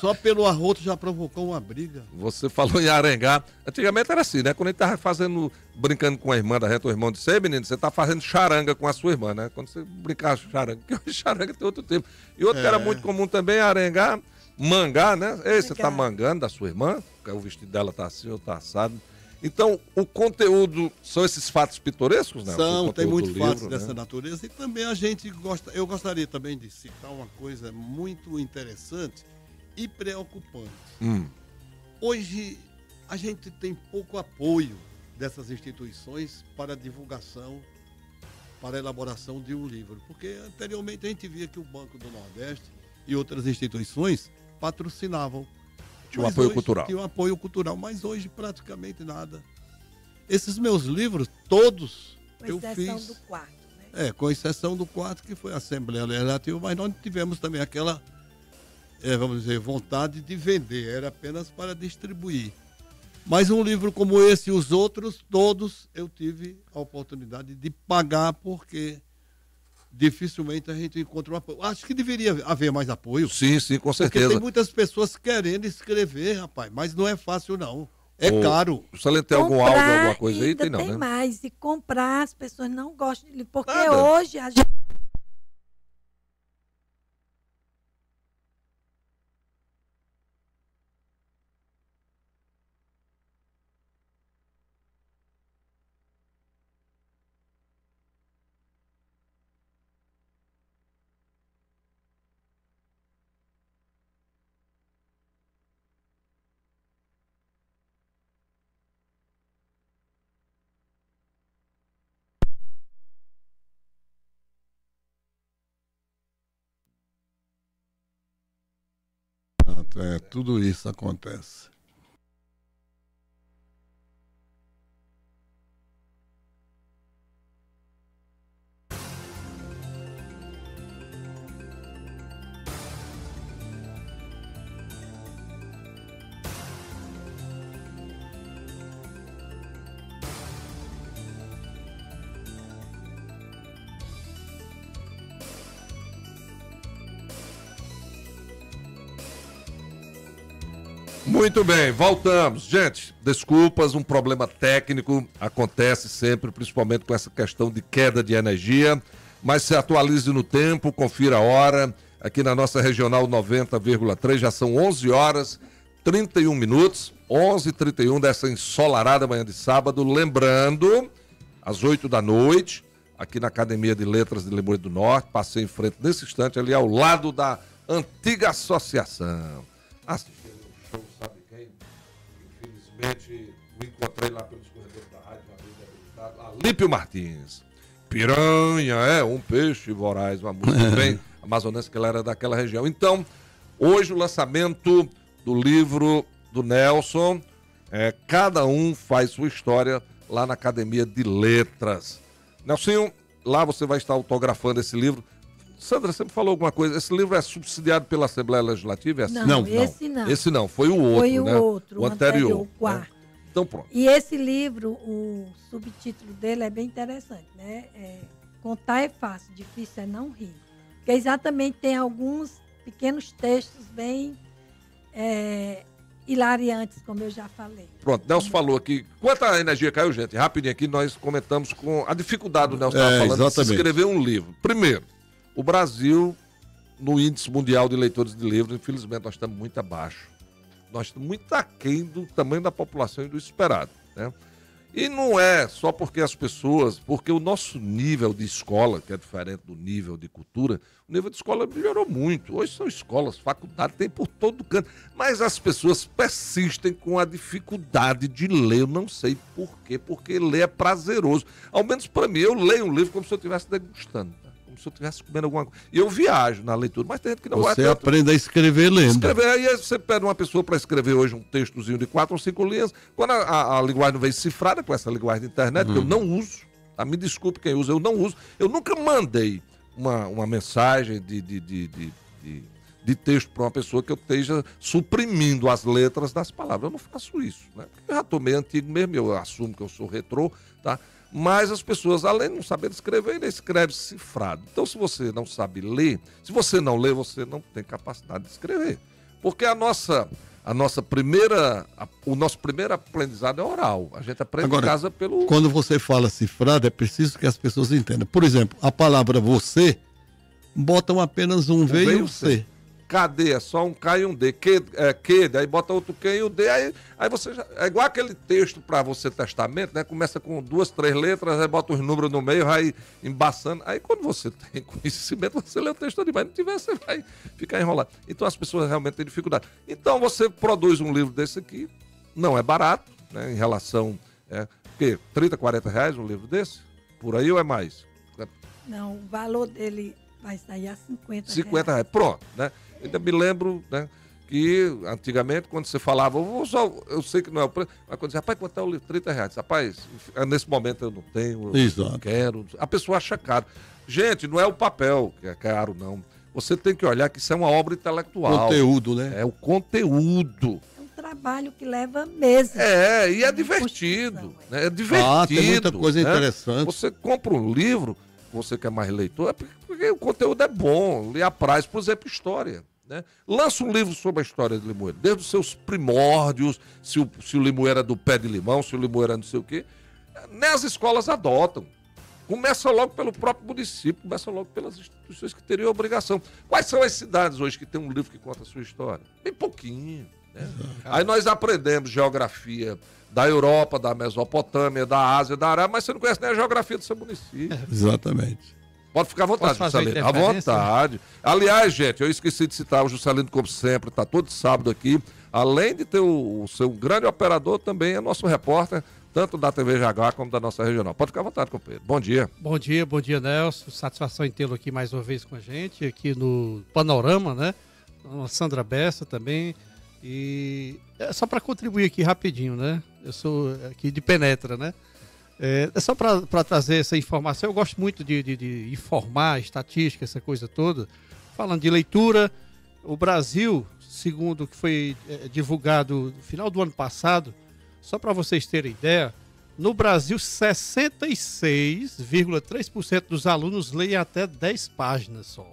Speaker 5: Só pelo arroto já provocou uma briga.
Speaker 4: Você falou em arengar. Antigamente era assim, né? Quando a gente estava brincando com a irmã da gente, o irmão disse, menino, você está fazendo charanga com a sua irmã, né? Quando você brincava charanga, porque hoje charanga tem outro tempo. E outro que era muito comum também é arengar, mangar, né? Ei, você está mangando da sua irmã, porque o vestido dela está assim ou está assado. Então, o conteúdo são esses fatos pitorescos, né?
Speaker 5: Tem muitos fatos
Speaker 4: livro,
Speaker 5: dessa
Speaker 4: né?
Speaker 5: natureza. E também eu gostaria também de citar uma coisa muito interessante e preocupante. Hoje, a gente tem pouco apoio dessas instituições para a divulgação, para a elaboração de um livro. Porque anteriormente a gente via que o Banco do Nordeste e outras instituições patrocinavam.
Speaker 4: Tinha um apoio cultural.
Speaker 5: Tinha um apoio cultural, mas hoje praticamente nada. Esses meus livros, todos, eu fiz.
Speaker 6: Com exceção do quarto, né?
Speaker 5: Com exceção do quarto, que foi a Assembleia Legislativa, mas nós tivemos também aquela, vamos dizer, vontade de vender, era apenas para distribuir. Mas um livro como esse e os outros, todos, eu tive a oportunidade de pagar, porque dificilmente a gente encontra um apoio. Acho que deveria haver mais apoio.
Speaker 4: Sim, com certeza.
Speaker 5: Porque tem muitas pessoas querendo escrever, rapaz, mas não é fácil, não. É caro.
Speaker 4: O Salento tem algum áudio, alguma coisa aí?
Speaker 6: Tem não,
Speaker 4: né?
Speaker 6: Tem mais. E comprar, as pessoas não gostam de livro. Porque
Speaker 4: Nada.
Speaker 6: hoje a gente...
Speaker 5: Tudo isso acontece.
Speaker 4: Muito bem, voltamos. Gente, desculpas, um problema técnico acontece sempre, principalmente com essa questão de queda de energia, mas se atualize no tempo, confira a hora. Aqui na nossa Regional 90,3 já são 11 horas 31 minutos, 11h31 dessa ensolarada manhã de sábado. Lembrando, às 8 da noite, aqui na Academia de Letras de Limoeiro do Norte, passei em frente nesse instante ali ao lado da antiga associação. Sabe quem? Infelizmente, me encontrei lá pelos corredores da rádio, Alípio Martins. Piranha, um peixe voraz, uma música bem amazonense, que ela era daquela região. Então, hoje o lançamento do livro do Nelson, Cada Um Faz Sua História, lá na Academia de Letras. Nelsinho, lá você vai estar autografando esse livro. Sandra, você me falou alguma coisa. Esse livro é subsidiado pela Assembleia Legislativa?
Speaker 6: Não, esse não.
Speaker 4: Esse não, foi o outro,
Speaker 6: foi o
Speaker 4: né?
Speaker 6: outro,
Speaker 4: o anterior.
Speaker 6: O quarto.
Speaker 4: Né? Então pronto.
Speaker 6: E esse livro, o subtítulo dele é bem interessante, né? Contar é fácil, difícil é não rir. Porque exatamente tem alguns pequenos textos bem hilariantes, como eu já falei.
Speaker 4: Pronto, Nelson falou aqui. Quanta energia caiu, gente? Rapidinho aqui, nós comentamos com a dificuldade do Nelson estava falando
Speaker 5: exatamente.
Speaker 4: de se escrever um livro. Primeiro, o Brasil, no índice mundial de leitores de livros, infelizmente, nós estamos muito abaixo. Nós estamos muito aquém do tamanho da população e do esperado, né? E não é só porque porque o nosso nível de escola, que é diferente do nível de cultura, o nível de escola melhorou muito. Hoje são escolas, faculdades, tem por todo canto. Mas as pessoas persistem com a dificuldade de ler. Eu não sei por quê, porque ler é prazeroso. Ao menos para mim, eu leio um livro como se eu estivesse degustando. Como se eu estivesse comendo alguma coisa. E eu viajo na leitura, mas tem gente que não vai.
Speaker 5: Você aprende a escrever lendo.
Speaker 4: Aí você pede uma pessoa para escrever hoje um textozinho de 4 ou 5 linhas. Quando a linguagem não vem cifrada com essa linguagem de internet, que eu não uso, tá? Me desculpe quem usa, eu não uso. Eu nunca mandei uma mensagem de texto para uma pessoa que eu esteja suprimindo as letras das palavras. Eu não faço isso, né? Eu já estou meio antigo mesmo, eu assumo que eu sou retrô, tá? Mas as pessoas, além de não saber escrever, ele escreve cifrado. Então, se você não sabe ler, se você não lê, você não tem capacidade de escrever. Porque o nosso primeiro aprendizado é oral. A gente aprende
Speaker 5: Agora,
Speaker 4: em casa pelo...
Speaker 5: Quando você fala cifrado, é preciso que as pessoas entendam. Por exemplo, a palavra você, botam apenas um V e um C.
Speaker 4: KD é só um K e um D. Que, aí bota outro Q e o D, aí você já... É igual aquele texto para você testamento, né? Começa com 2, 3 letras, aí bota os números no meio, vai embaçando. Aí quando você tem conhecimento, você lê o texto todo, mas não tiver, você vai ficar enrolado. Então as pessoas realmente têm dificuldade. Então você produz um livro desse aqui, não é barato, né? Em relação... porque 30, 40 reais um livro desse? Por aí ou é mais?
Speaker 6: Não, o valor dele vai sair a 50
Speaker 4: 50 reais. Pronto, né? Eu ainda me lembro, né, que antigamente, quando você falava, eu sei que não é o preço, mas quando dizia, rapaz, quanto é o livro? 30 reais. Rapaz, nesse momento eu não tenho, eu não quero. A pessoa acha caro. Gente, não é o papel que é caro, não. Você tem que olhar que isso é uma obra intelectual.
Speaker 5: Conteúdo, né?
Speaker 4: É o conteúdo.
Speaker 6: É um trabalho que leva meses.
Speaker 4: E é divertido. Né? É divertido.
Speaker 5: Tem muita coisa interessante.
Speaker 4: Você compra um livro, você que é mais leitor, é porque o conteúdo é bom, lhe apraz, por exemplo, história. Né? Lança um livro sobre a história de Limoeiro, desde os seus primórdios, se o Limoeiro é do pé de limão, se o Limoeiro é não sei o quê. Nem as escolas adotam. Começa logo pelo próprio município, começa logo pelas instituições que teriam obrigação. Quais são as cidades hoje que tem um livro que conta a sua história? Bem pouquinho. Né? Aí nós aprendemos geografia da Europa, da Mesopotâmia, da Ásia, da Arábia, mas você não conhece nem a geografia do seu município.
Speaker 5: Exatamente.
Speaker 4: Pode ficar à vontade, Juscelino. À vontade. Aliás, gente, eu esqueci de citar o Juscelino, como sempre, está todo sábado aqui. Além de ter o seu grande operador, também é nosso repórter, tanto da TV Jaguar como da nossa regional. Pode ficar à vontade, companheiro. Bom dia.
Speaker 7: Bom dia, Nelson. Satisfação em tê-lo aqui mais uma vez com a gente, aqui no Panorama, né? A Sandra Bessa também. E é só para contribuir aqui rapidinho, né? Eu sou aqui de Penetra, né? É só para trazer essa informação. Eu gosto muito de informar, estatística, essa coisa toda. Falando de leitura, o Brasil, segundo o que foi divulgado no final do ano passado, só para vocês terem ideia, no Brasil 66,3% dos alunos leem até 10 páginas só.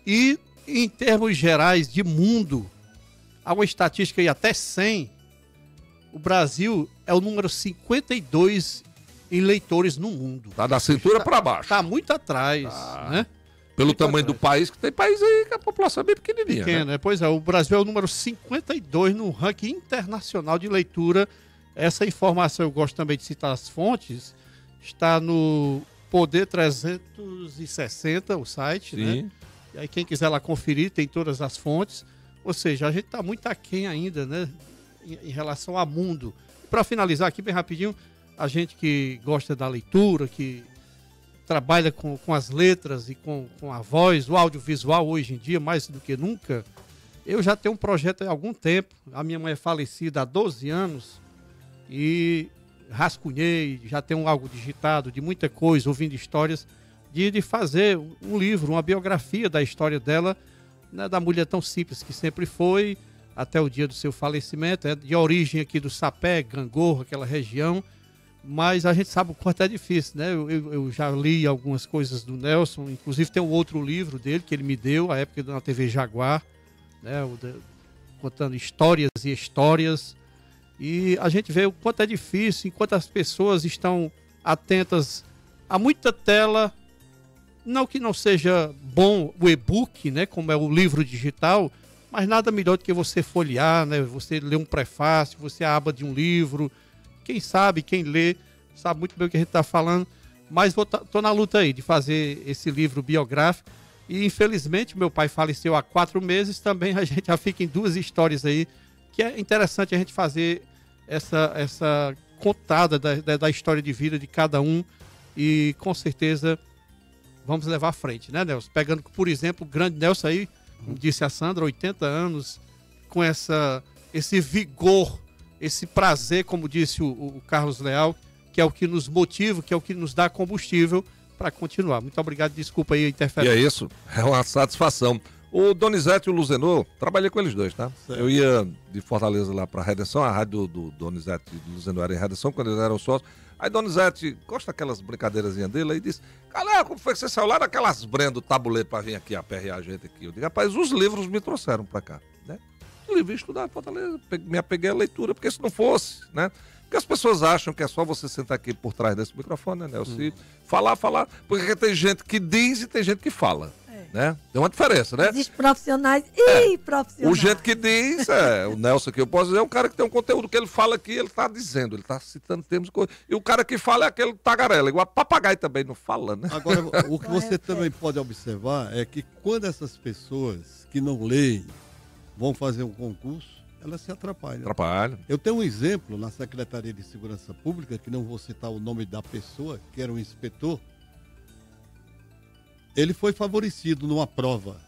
Speaker 7: E em termos gerais de mundo, há uma estatística aí até 100, o Brasil é o número 52 em leitores no mundo.
Speaker 4: Tá da cintura para baixo.
Speaker 7: Está muito atrás, né?
Speaker 4: Pelo
Speaker 7: muito
Speaker 4: tamanho
Speaker 7: atrás.
Speaker 4: do país, que tem país aí que a população é bem pequenininha.
Speaker 7: Pequeno, né? Pois é, o Brasil é o número 52 no ranking internacional de leitura. Essa informação eu gosto também de citar as fontes. Está no Poder 360, o site,
Speaker 4: Sim.
Speaker 7: né? E aí quem quiser lá conferir, tem todas as fontes. Ou seja, a gente está muito aquém ainda, né? Em relação ao mundo. Para finalizar aqui bem rapidinho, a gente que gosta da leitura, que trabalha com as letras e com a voz, o audiovisual hoje em dia, mais do que nunca, eu já tenho um projeto há algum tempo. A minha mãe é falecida há 12 anos e rascunhei, já tenho algo digitado de muita coisa, ouvindo histórias, de fazer um livro, uma biografia da história dela, né, da mulher tão simples que sempre foi, até o dia do seu falecimento, é de origem aqui do Sapé, Gangorra, aquela região, mas a gente sabe o quanto é difícil, né? Eu já li algumas coisas do Nelson, inclusive tem um outro livro dele que ele me deu, à época na TV Jaguar, né? Contando histórias e histórias, e a gente vê o quanto é difícil, enquanto as pessoas estão atentas a muita tela, não que não seja bom o e-book, né? Como é o livro digital, mas nada melhor do que você folhear, né? Você ler um prefácio, você a aba de um livro. Quem sabe, quem lê, sabe muito bem o que a gente está falando. Mas estou na luta aí de fazer esse livro biográfico. E infelizmente meu pai faleceu há 4 meses. Também a gente já fica em 2 histórias aí. Que é interessante a gente fazer essa contada da história de vida de cada um. E com certeza vamos levar à frente, né, Nelson? Pegando, por exemplo, o grande Nelson aí, como disse a Sandra, 80 anos, com esse vigor, esse prazer, como disse o Carlos Leal, que é o que nos motiva, que é o que nos dá combustível para continuar. Muito obrigado, desculpa aí a interferência.
Speaker 4: E é isso, é uma satisfação. O Donizete e o Luzenor, trabalhei com eles dois, tá? Certo. Eu ia de Fortaleza lá para a Redenção, a rádio do Donizete e do Luzenor era em Redenção, quando eles eram sócios. Aí Donizete gosta daquelas brincadeirazinhas dele, aí disse, galera, como foi que você saiu lá daquelas brendas do tabuleiro para vir aqui aperrear a gente aqui? Eu digo, rapaz, os livros me trouxeram para cá, né? O livro ia estudar em Fortaleza, me apeguei à leitura, porque se não fosse, né? Porque as pessoas acham que é só você sentar aqui por trás desse microfone, né, Nelson? E falar, porque tem gente que diz e tem gente que fala. né? Tem uma diferença, né?
Speaker 6: Existem profissionais e profissionais.
Speaker 4: O jeito que diz, o Nelson aqui, eu posso dizer, é um cara que tem um conteúdo que ele fala aqui, ele tá dizendo, ele tá citando termos. E o cara que fala é aquele tagarela, igual papagaio também, não fala, né?
Speaker 5: Agora, o que você também pode observar é que quando essas pessoas que não leem vão fazer um concurso, elas se atrapalham.
Speaker 4: Atrapalha.
Speaker 5: Eu tenho um exemplo na Secretaria de Segurança Pública, que não vou citar o nome da pessoa, que era um inspetor. Ele foi favorecido numa prova.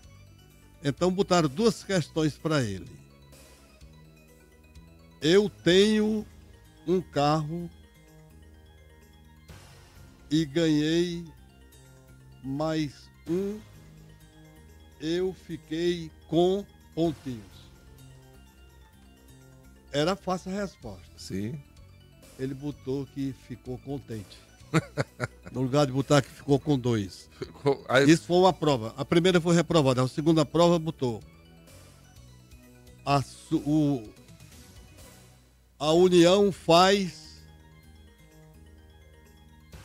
Speaker 5: Então botaram 2 questões para ele. Eu tenho um carro e ganhei mais um. Eu fiquei com pontinhos. Era fácil a resposta.
Speaker 4: Sim.
Speaker 5: Ele botou que ficou contente. No lugar de botar que ficou com 2.
Speaker 4: Aí,
Speaker 5: Isso foi uma prova. A primeira foi reprovada. A segunda prova botou. A união faz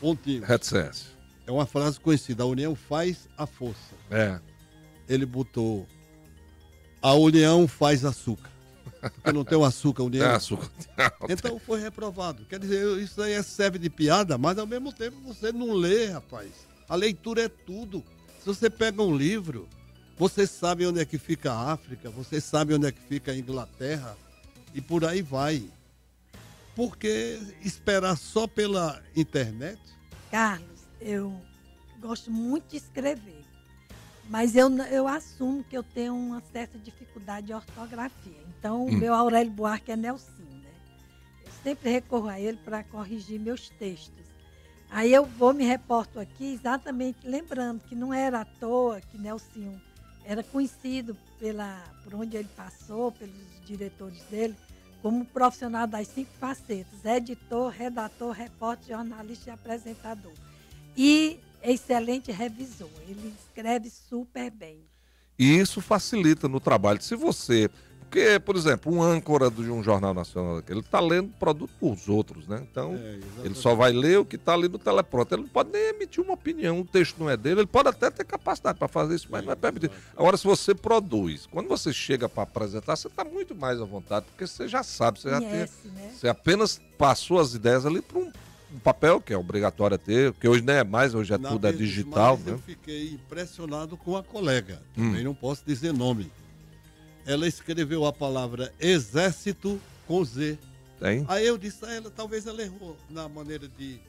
Speaker 5: pontinhos.
Speaker 4: reticência.
Speaker 5: É uma frase conhecida. A união faz a força.
Speaker 4: É.
Speaker 5: Ele botou. A união faz açúcar. Porque não tem o açúcar, a união.
Speaker 4: É açúcar.
Speaker 5: Então foi reprovado. Quer dizer, isso aí serve de piada, mas ao mesmo tempo você não lê, rapaz. A leitura é tudo. Se você pega um livro, você sabe onde é que fica a África, você sabe onde é que fica a Inglaterra, e por aí vai. Porque esperar só pela internet?
Speaker 6: Carlos, eu gosto muito de escrever, mas eu assumo que eu tenho uma certa dificuldade de ortografia. Então, o meu Aurélio Buarque é Nelsinho, né? Eu sempre recorro a ele para corrigir meus textos. Aí eu me reporto aqui exatamente lembrando que não era à toa que Nelsinho era conhecido por onde ele passou, pelos diretores dele, como profissional das 5 facetas: editor, redator, repórter, jornalista e apresentador. E excelente revisor. Ele escreve super bem.
Speaker 4: E isso facilita no trabalho. Se você... Porque, por exemplo, um âncora de um jornal nacional, ele está lendo produto dos outros, né? Então, ele só vai ler o que está ali no teleprompter. Ele não pode nem emitir uma opinião, o texto não é dele. Ele pode até ter capacidade para fazer isso, mas não é permitido. Agora, se você produz, quando você chega para apresentar, você está muito mais à vontade, porque você já sabe, você
Speaker 6: Conhece,
Speaker 4: já tem...
Speaker 6: né?
Speaker 4: Você apenas passou as ideias ali para um papel que é obrigatório ter, porque hoje não é mais, hoje tudo é digital.
Speaker 5: Mas
Speaker 4: né?
Speaker 5: eu fiquei impressionado com a colega, também não posso dizer nome. Ela escreveu a palavra exército com Z.
Speaker 4: Tem?
Speaker 5: Aí eu disse a ela, talvez ela errou na maneira de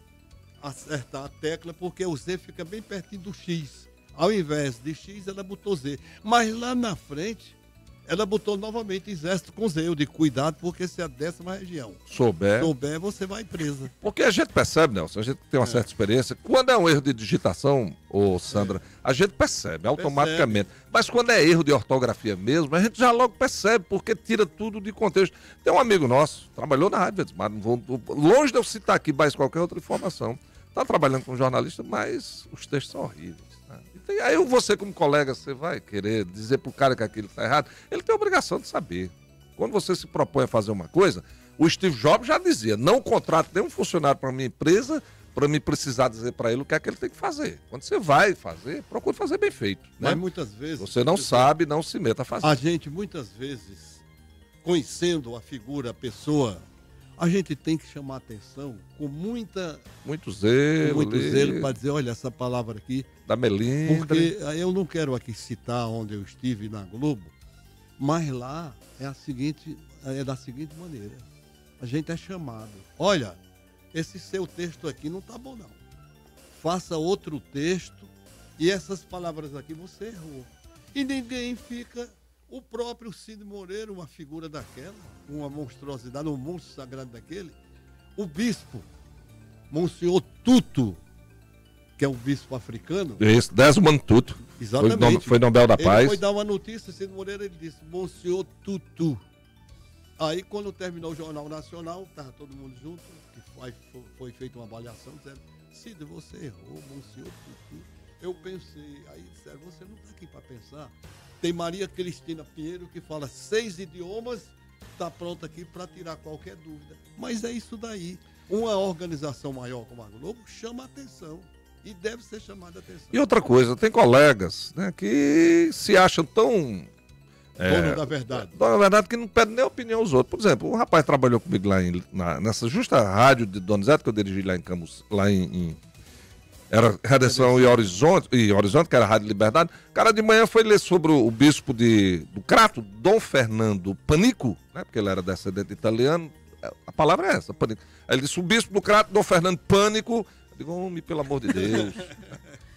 Speaker 5: acertar a tecla, porque o Z fica bem pertinho do X. Ao invés de X, ela botou Z. Mas lá na frente, ela botou novamente exército com Z. Eu digo, cuidado, porque se é a 10ª região
Speaker 4: Souber,
Speaker 5: você vai presa.
Speaker 4: Porque a gente percebe, Nelson, a gente tem uma certa experiência. Quando é um erro de digitação, Sandra, a gente percebe automaticamente. Mas quando é erro de ortografia mesmo, a gente já logo percebe, porque tira tudo de contexto. Tem um amigo nosso, trabalhou na rádio, mas não vou, longe de eu citar aqui mais qualquer outra informação. Está trabalhando como jornalista, mas os textos são horríveis. Né? Aí você, como colega, você vai querer dizer pro cara que aquilo está errado. Ele tem a obrigação de saber. Quando você se propõe a fazer uma coisa, o Steve Jobs já dizia, não contrato nenhum funcionário para minha empresa para me precisar dizer para ele o que é que ele tem que fazer. Quando você vai fazer, procure fazer bem feito. Né?
Speaker 5: Mas muitas vezes...
Speaker 4: Você não sabe, não se meta a fazer.
Speaker 5: A gente, muitas vezes, conhecendo a figura, a pessoa, a gente tem que chamar atenção com muito zelo para dizer, olha, essa palavra aqui...
Speaker 4: Da melindre.
Speaker 5: Porque eu não quero aqui citar onde eu estive na Globo, mas lá é da seguinte maneira. A gente é chamado. Olha, esse seu texto aqui não tá bom, não. Faça outro texto e essas palavras aqui você errou. E ninguém fica... O próprio Cid Moreira, uma figura daquela, uma monstruosidade, um monstro sagrado daquele. O bispo, Monsenhor Tutu, que é um bispo africano.
Speaker 4: Isso, Desmond Tutu.
Speaker 5: Exatamente.
Speaker 4: Foi Nobel da Paz.
Speaker 5: Ele foi dar uma notícia, Cid Moreira, ele disse, Monsenhor Tutu. Aí, quando terminou o Jornal Nacional, estava todo mundo junto, que foi feita uma avaliação, dizendo, Cid, você errou, Monsenhor Tutu. Eu pensei, aí disseram, você não está aqui para pensar. Tem Maria Cristina Pinheiro que fala 6 idiomas, está pronta aqui para tirar qualquer dúvida. Mas é isso daí. Uma organização maior como a Globo chama a atenção. e deve ser chamada a atenção.
Speaker 4: E outra coisa, tem colegas, né, que se acham tão...
Speaker 5: Dono da verdade.
Speaker 4: Dono da verdade que não pedem nem opinião aos outros. Por exemplo, um rapaz trabalhou comigo lá nessa justa rádio de Donizete, que eu dirigi lá em Camus, era Redenção e Horizonte, que era a Rádio Liberdade. O cara de manhã foi ler sobre o bispo do Crato, Dom Fernando Panico, né, porque ele era descendente italiano. A palavra é essa, Panico. Aí ele disse, o bispo do Crato, Dom Fernando Pânico. Eu digo, homem, pelo amor de Deus.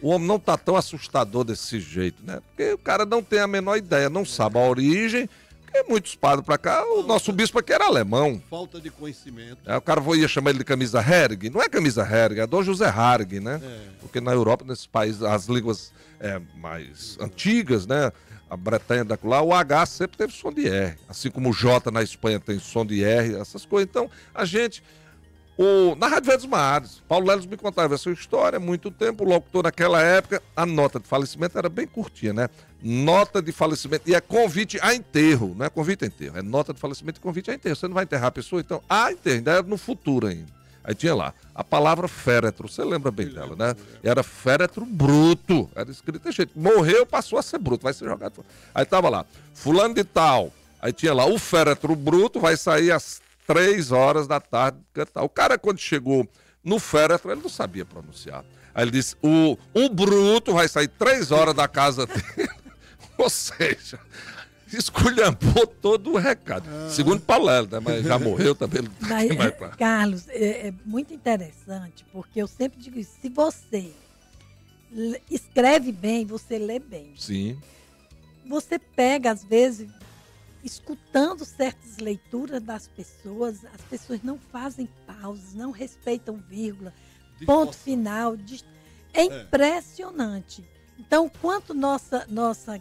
Speaker 4: O homem não tá tão assustador desse jeito, né? Porque o cara não tem a menor ideia, não sabe a origem. Porque muitos padres pra cá, o nosso bispo aqui era alemão.
Speaker 5: Falta de conhecimento.
Speaker 4: O cara ia chamar ele de camisa Herg. Não é camisa Herg, é Dom José Harg, né? Porque na Europa, nesses países, as línguas mais antigas, né? A Bretanha daquela, o H sempre teve som de R. Assim como o J na Espanha tem som de R, essas coisas. Então, a gente... Na Rádio Verdes Mares, Paulo Leles me contava essa história há muito tempo. O locutor naquela época, a nota de falecimento era bem curtinha, né? Nota de falecimento, e é convite a enterro, não é convite a enterro, é nota de falecimento e convite a enterro. Você não vai enterrar a pessoa, então, enterro, ainda era no futuro ainda. Aí tinha lá, a palavra féretro, você lembra bem dela, né? Era féretro bruto, era escrito desse jeito. Morreu, passou a ser bruto, vai ser jogado fora. Aí tava lá, fulano de tal, aí tinha lá, o féretro bruto vai sair às 3 horas da tarde cantar. O cara, quando chegou no féretro, ele não sabia pronunciar. Aí ele disse, o bruto vai sair 3 horas da casa dele. Ou seja, esculhambou todo o recado. Segundo Paulo Leles, né? Mas já morreu também.
Speaker 6: Carlos, é muito interessante, porque eu sempre digo isso, se você escreve bem, você lê bem.
Speaker 4: Sim.
Speaker 6: Você pega, às vezes... escutando certas leituras das pessoas, as pessoas não fazem pausas, não respeitam vírgula, ponto final. É impressionante. Então, quanto nossa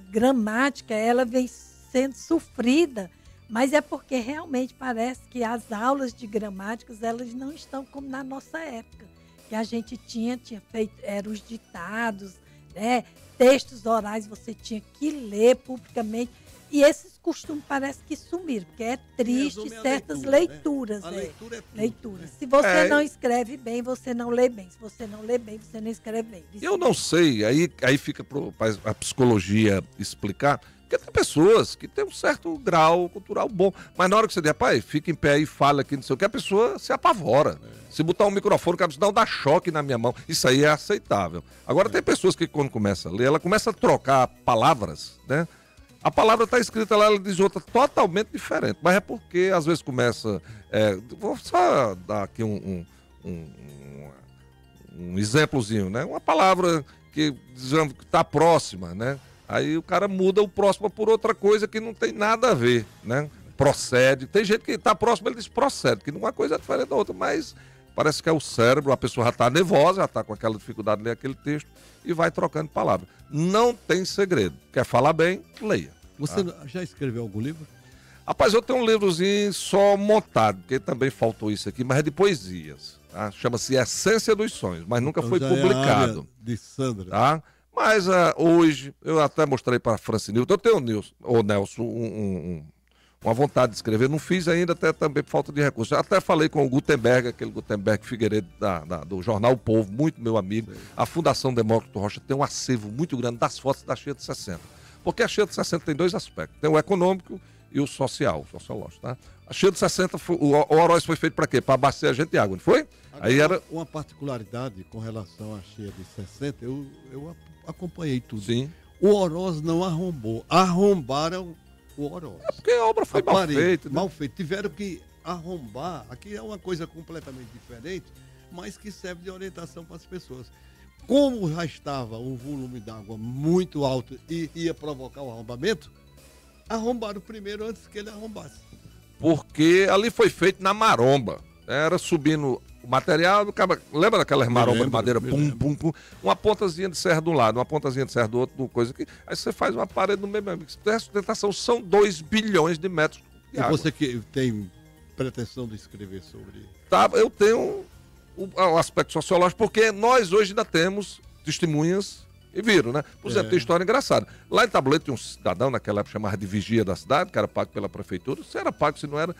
Speaker 6: gramática, ela vem sendo sofrida, mas é porque realmente parece que as aulas de gramáticas, elas não estão como na nossa época, que a gente tinha feito, eram os ditados, né? Textos orais você tinha que ler publicamente. E esses costumes parece que sumiram, porque é triste certas leituras.
Speaker 5: Né? A leitura é tudo,
Speaker 6: leitura.
Speaker 5: Né?
Speaker 6: Se você não escreve bem, você não lê bem. Se você não lê bem, você não escreve bem.
Speaker 4: Eu não sei, aí fica para a psicologia explicar, porque tem pessoas que têm um certo grau cultural bom, mas na hora que você diz, rapaz, fica em pé aí, fala aqui, não sei o que, a pessoa se apavora. Se botar um microfone, o cara diz, não, dá choque na minha mão. Isso aí é aceitável. Agora tem pessoas que quando começa a ler, ela começa a trocar palavras, né? A palavra está escrita lá, ela diz outra totalmente diferente. Mas é porque, às vezes, começa... vou só dar aqui um exemplozinho, né? Uma palavra que está próxima, né? Aí o cara muda o próximo por outra coisa que não tem nada a ver, né? Procede. Tem gente que está próximo, ele diz procede, que uma coisa é diferente da outra, mas... Parece que é o cérebro, a pessoa já está nervosa, já está com aquela dificuldade de ler aquele texto e vai trocando palavras. Não tem segredo. Quer falar bem, leia.
Speaker 5: Você já escreveu algum livro?
Speaker 4: Rapaz, eu tenho um livrozinho só montado, porque também faltou isso aqui, mas é de poesias. Tá? Chama-se Essência dos Sonhos, mas nunca foi publicado.
Speaker 5: De Sandra.
Speaker 4: Tá? Mas hoje, eu até mostrei para a Francinilton, eu tenho, Nelson, uma vontade de escrever, não fiz ainda, até também por falta de recursos. Eu até falei com o Gutenberg, aquele Gutenberg Figueiredo do jornal O Povo, muito meu amigo. Sim. A Fundação Demócrito Rocha tem um acervo muito grande das fotos da Cheia de 60. Porque a Cheia de 60 tem 2 aspectos, tem o econômico e o social, o sociológico, tá? A Cheia de 60, o Oroz foi feito para quê? Para abastecer a gente de água, não foi?
Speaker 5: Agora, aí era uma particularidade com relação à Cheia de 60, eu acompanhei tudo.
Speaker 4: Sim.
Speaker 5: O Oroz não arrombou, arrombaram o Oroz.
Speaker 4: É porque a obra foi mal feita.
Speaker 5: Mal feita. Tiveram que arrombar. Aqui é uma coisa completamente diferente, mas que serve de orientação para as pessoas. Como já estava um volume d'água muito alto e ia provocar o arrombamento, arrombaram primeiro antes que ele arrombasse.
Speaker 4: Porque ali foi feito na maromba. Era subindo o material, lembra daquelas marombas de madeira? Pum, pum, pum. Uma pontazinha de serra de um lado, uma pontazinha de serra do outro, coisa aqui. Aí você faz uma parede no mesmo. A sustentação são 2 bilhões de metros de água.
Speaker 5: E você que tem pretensão de escrever sobre...
Speaker 4: Tá, eu tenho o aspecto sociológico, porque nós hoje ainda temos testemunhas e viram, né? Por exemplo, tem história engraçada. Lá em Tabuleiro tinha um cidadão, naquela época chamava de vigia da cidade, que era pago pela prefeitura. Se era pago, se não era...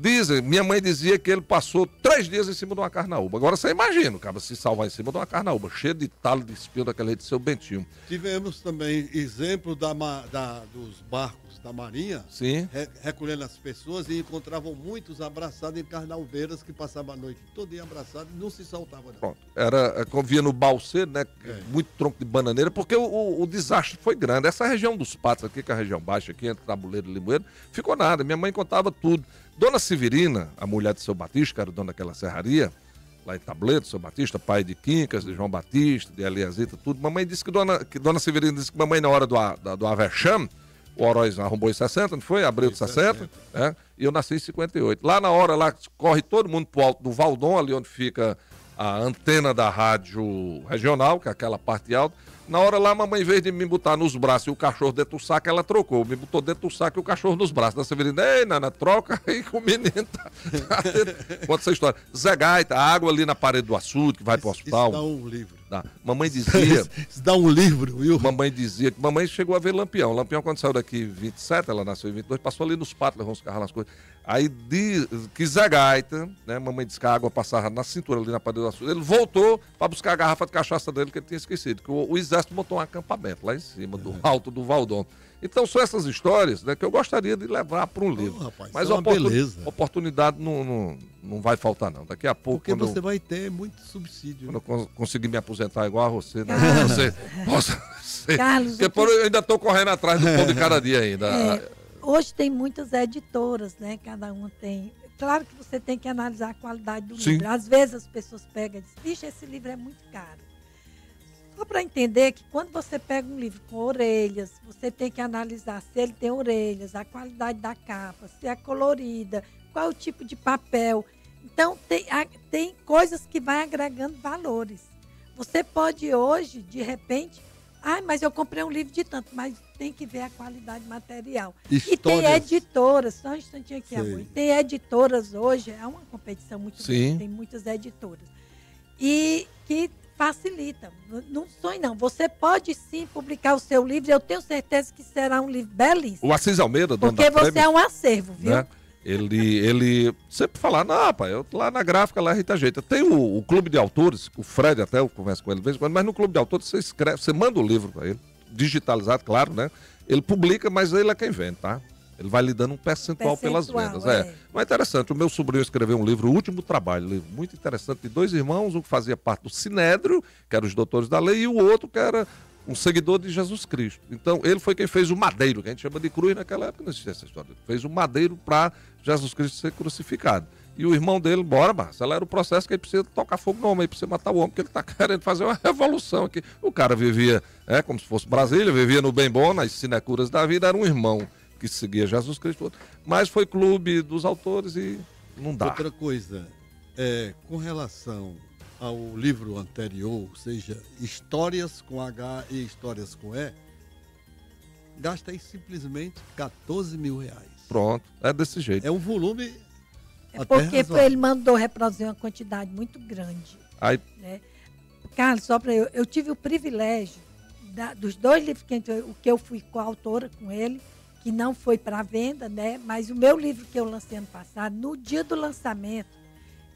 Speaker 4: Dizem, minha mãe dizia que ele passou 3 dias em cima de uma carnaúba. Agora você imagina, o cara se salvar em cima de uma carnaúba, cheio de talo de espinho daquela de seu Bentinho.
Speaker 5: Tivemos também exemplo dos barcos da Marinha,
Speaker 4: Sim.
Speaker 5: Recolhendo as pessoas e encontravam muitos abraçados em carnaubeiras que passavam a noite toda abraçados e não se saltavam. Não.
Speaker 4: Pronto. Era, como via no Balseiro, né? Muito tronco de bananeira, porque o desastre foi grande. Essa região dos Patos aqui, que é a região baixa aqui, entre Tabuleiro e Limoeiro, ficou nada. Minha mãe contava tudo. Dona Severina, a mulher de seu Batista, que era o dono daquela serraria, lá em Tabuleiro, seu Batista, pai de Quincas, de João Batista, de Eliasita, tudo. Mamãe disse que Dona Severina disse que mamãe, na hora do Avexame, o Oroz arrombou em 60, não foi? Abril de 60, né? E eu nasci em 58. Lá na hora, lá corre todo mundo pro alto do Valdom, ali onde fica a antena da rádio regional, que é aquela parte alta. Na hora lá, a mamãe, em vez de me botar nos braços e o cachorro dentro do saco, ela trocou. Me botou dentro do saco e o cachorro nos braços. Da Severina, ei, Nana, troca aí com o menino. Conta essa história. Zé Gaita, a água ali na parede do açude, que vai pro hospital.
Speaker 5: Isso dá um livro.
Speaker 4: Dá. Mamãe dizia...
Speaker 5: Isso dá um livro, viu?
Speaker 4: Mamãe dizia que mamãe chegou a ver Lampião. Lampião, quando saiu daqui em 27, ela nasceu em 22, passou ali nos patos, levou uns carros nas coisas. Aí diz que Zé Gaita, né? Mamãe disse que a água passava na cintura ali na parede do açude. Ele voltou para buscar a garrafa de cachaça dele que ele tinha esquecido. Que o exército montou um acampamento lá em cima, do alto do Valdom. Então são essas histórias, né, que eu gostaria de levar para um livro.
Speaker 5: Rapaz,
Speaker 4: mas
Speaker 5: é uma beleza.
Speaker 4: Oportunidade não vai faltar, não. Daqui a pouco.
Speaker 5: Porque você vai ter muito subsídio.
Speaker 4: Quando eu conseguir me aposentar igual a você, né? Você possa ser.
Speaker 6: Carlos,
Speaker 4: porque eu ainda estou correndo atrás do pão de cada dia ainda.
Speaker 6: Hoje tem muitas editoras, né? Cada uma tem. Claro que você tem que analisar a qualidade do
Speaker 4: Sim.
Speaker 6: livro. Às vezes as pessoas pegam e dizem, vixe, esse livro é muito caro. Só para entender que quando você pega um livro com orelhas, você tem que analisar se ele tem orelhas, a qualidade da capa, se é colorida, qual é o tipo de papel. Então, tem coisas que vai agregando valores. Você pode hoje, de repente, mas eu comprei um livro de tanto, mas tem que ver a qualidade material.
Speaker 5: Histórias.
Speaker 6: E tem editoras, só um instantinho aqui,
Speaker 5: Sei.
Speaker 6: amor. Tem editoras hoje, é uma competição muito
Speaker 4: Sim.
Speaker 6: grande, tem muitas editoras. E que facilita. Não sonhe, não. Você pode sim publicar o seu livro, eu tenho certeza que será um livro belíssimo.
Speaker 4: O Assis Almeida, dono
Speaker 6: Porque
Speaker 4: da
Speaker 6: você
Speaker 4: Prêmio,
Speaker 6: é um acervo, viu?
Speaker 4: né? Ele sempre fala, não, rapaz, eu tô lá na gráfica, lá Rita Jeita. Tem o clube de autores, o Fred até, eu converso com ele de vez em quando, mas no clube de autores você escreve, você manda o livro para ele, digitalizado, claro, né? Ele publica, mas ele é quem vende, tá? Ele vai lhe dando um percentual pelas vendas. Mas é interessante, o meu sobrinho escreveu um livro, O Último Trabalho, um livro muito interessante, de 2 irmãos, um que fazia parte do Sinédrio, que era os doutores da lei, e o outro que era um seguidor de Jesus Cristo. Então, ele foi quem fez o madeiro, que a gente chama de cruz naquela época, não existia essa história. Ele fez o madeiro para Jesus Cristo ser crucificado. E o irmão dele, bora, Marcelo, era o processo que ele precisa tocar fogo no homem, ele precisa matar o homem, porque ele está querendo fazer uma revolução aqui. O cara vivia, como se fosse Brasília, vivia no bem bom, nas sinecuras da vida, era um irmão que seguia Jesus Cristo, mas foi clube dos autores e não dá.
Speaker 5: Outra coisa, com relação ao livro anterior, ou seja, Histórias com H e Histórias com E, gastei simplesmente R$14 mil.
Speaker 4: Pronto, é desse jeito.
Speaker 5: É um volume
Speaker 6: É
Speaker 5: até
Speaker 6: porque
Speaker 5: razoável.
Speaker 6: ele mandou reproduzir uma quantidade muito grande.
Speaker 4: Aí,
Speaker 6: Né? Carlos, só para eu tive o privilégio dos 2 livros que eu fui coautora com ele, que não foi para venda, né? Mas o meu livro que eu lancei ano passado, no dia do lançamento,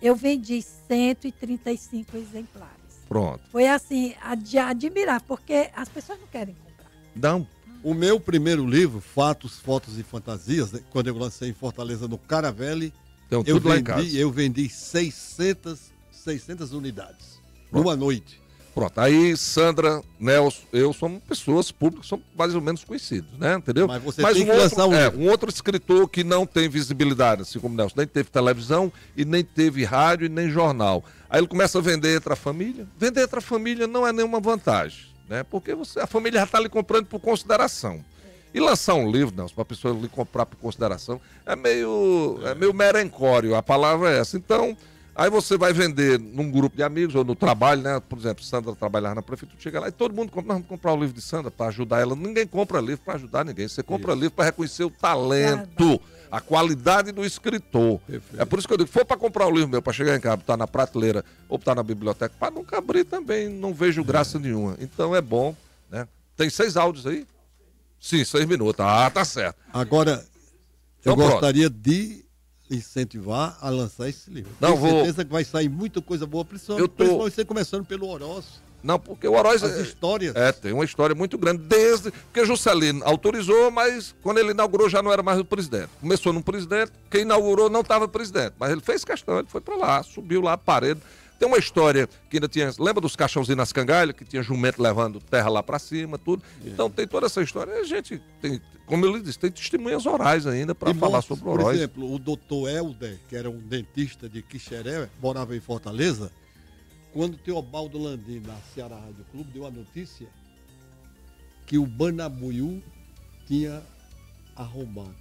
Speaker 6: eu vendi 135 exemplares.
Speaker 4: pronto.
Speaker 6: Foi assim, de admirar, porque as pessoas não querem comprar.
Speaker 4: Não,
Speaker 5: O meu primeiro livro, Fatos, Fotos e Fantasias, né, quando eu lancei em Fortaleza, no Caravelli,
Speaker 4: tem tudo lá em casa.
Speaker 5: eu vendi 600 unidades numa noite.
Speaker 4: Pronto, aí Sandra, Nelson, eu somos pessoas públicas, somos mais ou menos conhecidos, né? Entendeu?
Speaker 5: Mas você tem que lançar um livro.
Speaker 4: um outro escritor que não tem visibilidade, assim como Nelson, nem teve televisão e nem teve rádio e nem jornal. Aí ele começa a vender entre a família. Vender entre a família não é nenhuma vantagem, né? Porque a família já está lhe comprando por consideração. E lançar um livro, Nelson, para a pessoa lhe comprar por consideração, é meio merencório, a palavra é essa. Então, aí você vai vender num grupo de amigos ou no trabalho, né? Por exemplo, Sandra trabalhar na prefeitura, chega lá e todo mundo compra. Nós vamos comprar o livro de Sandra para ajudar ela. Ninguém compra livro para ajudar ninguém. Você compra livro para reconhecer o talento, a qualidade do escritor.
Speaker 5: Perfeito.
Speaker 4: É por isso que eu digo, for para comprar um livro meu, para chegar em casa, botar na prateleira ou botar na biblioteca, para nunca abrir também, não vejo graça nenhuma. Então é bom, né? Tem 6 áudios aí? Sim, 6 minutos. Ah, tá certo.
Speaker 5: Agora,
Speaker 4: Então,
Speaker 5: eu gostaria de incentivar a lançar esse livro.
Speaker 4: Não,
Speaker 5: Tenho certeza que vai sair muita coisa boa, principalmente você começando pelo Oroz.
Speaker 4: Não, porque o Oroz...
Speaker 5: As histórias.
Speaker 4: Tem uma história muito grande, porque Juscelino autorizou, mas quando ele inaugurou já não era mais o presidente. Começou no presidente, quem inaugurou não estava presidente, mas ele fez questão, ele foi para lá, subiu lá a parede. Tem uma história que ainda tinha... Lembra dos caixãozinhos nas cangalhas, que tinha jumento levando terra lá para cima, tudo? Então tem toda essa história. A gente tem, como ele disse, tem testemunhas orais ainda para falar sobre o Oroz.
Speaker 5: Por exemplo, o doutor Helder, que era um dentista de Quixeré, morava em Fortaleza. Quando o Teobaldo Landim, na Ceará Rádio Clube, deu a notícia que o Banabuiú tinha arrombado.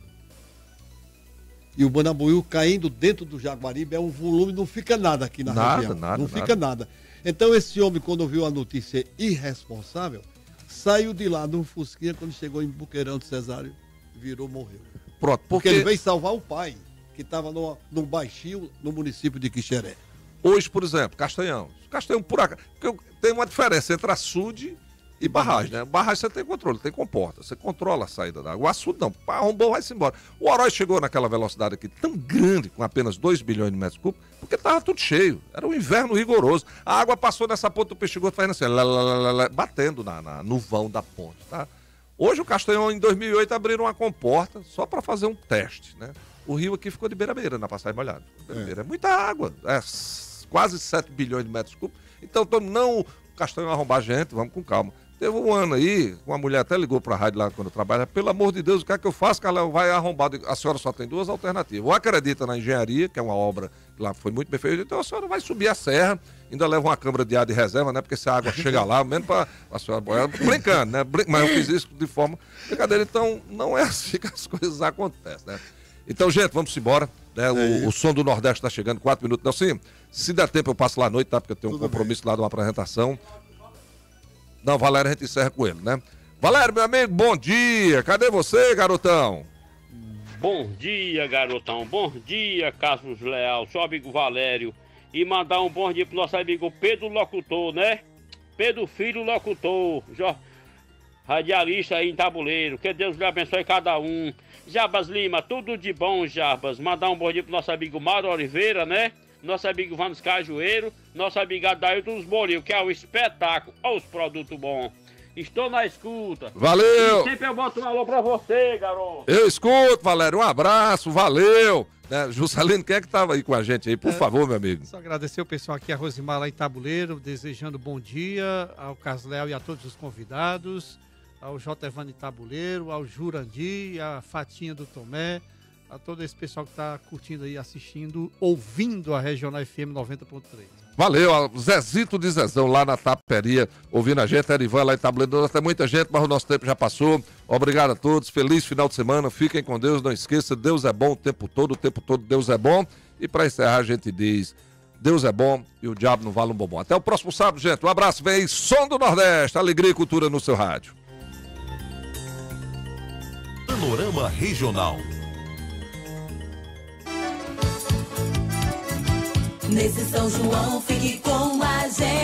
Speaker 5: E o Banabuiú caindo dentro do Jaguaribe é um volume, não fica nada aqui na região. Não fica nada. Então esse homem, quando ouviu a notícia irresponsável, saiu de lá num fusquinha, quando chegou em Buqueirão de Cesário, virou, morreu.
Speaker 4: Pronto,
Speaker 5: porque ele veio salvar o pai, que estava num baixio no município de Quixeré.
Speaker 4: Hoje, por exemplo, Castanhão, por acaso, tem uma diferença entre açude e barragem, né? Barragem você tem controle, tem comporta, você controla a saída da água. O açude não, arrombou, vai-se embora. O Oroz chegou naquela velocidade aqui tão grande, com apenas 2 bilhões de metros cúbicos, porque estava tudo cheio, era um inverno rigoroso. A água passou nessa ponta do Peixe-Gordo fazendo assim, batendo no vão da ponte, tá? Hoje o Castanhão, em 2008, abriram uma comporta só para fazer um teste, né? O rio aqui ficou de beira-beira na passagem molhada. É muita água, quase 7 bilhões de metros cúbicos. Então, não o Castanhão arrombar a gente, vamos com calma. Teve um ano aí, uma mulher até ligou para a rádio lá quando eu trabalho, pelo amor de Deus, o que é que eu faço, que ela vai arrombar? A senhora só tem 2 alternativas. Ou acredita na engenharia, que é uma obra que lá foi muito bem feita, então a senhora vai subir a serra, ainda leva uma câmara de ar de reserva, né? Porque se a água chega lá, mesmo para a senhora boiar, brincando, né? Mas eu fiz isso de forma brincadeira, então não é assim que as coisas acontecem, né? Então, gente, vamos embora. Né? O Som do Nordeste está chegando, 4 minutos. Não, sim, se der tempo eu passo lá à noite, tá? Porque eu tenho um compromisso lá de uma apresentação. Não, Valério, a gente encerra com ele, né? Valério, meu amigo, bom dia. Cadê você, garotão?
Speaker 8: Bom dia, garotão. Bom dia, Carlos Leal, seu amigo Valério. E mandar um bom dia pro nosso amigo Pedro Locutor, né? Pedro Filho Locutor, radialista aí em Tabuleiro. Que Deus lhe abençoe cada um. Jarbas Lima, tudo de bom, Jarbas. Mandar um bom dia pro nosso amigo Mauro Oliveira, né? Nosso amigo Vanos Cajueiro, nosso amigo Adailton dos Boril, que é o espetáculo. Olha os produtos bons. Estou na escuta.
Speaker 4: Valeu!
Speaker 8: E sempre eu boto um alô pra você, garoto.
Speaker 4: Eu escuto, Valério. Um abraço, valeu! Né? Juscelino, quem é que estava aí com a gente aí? Por favor, meu amigo.
Speaker 7: Só agradecer o pessoal aqui, a Rosimar lá em Tabuleiro, desejando bom dia ao Casléu e a todos os convidados, ao J. Evane Tabuleiro, ao Jurandir, a Fatinha do Tomé, a todo esse pessoal que está curtindo aí, assistindo, ouvindo a Regional FM 90.3.
Speaker 4: Valeu, ao Zezito de Zezão lá na Taperia, ouvindo a gente, a Erivan lá em Tabuleiro, tem muita gente, mas o nosso tempo já passou. Obrigado a todos, feliz final de semana, fiquem com Deus, não esqueça, Deus é bom o tempo todo Deus é bom. E para encerrar a gente diz, Deus é bom e o diabo não vale um bombom. Até o próximo sábado, gente, um abraço, vem aí, Som do Nordeste, alegria e cultura no seu rádio.
Speaker 3: Panorama Regional.
Speaker 1: Nesse São João, fique com a gente.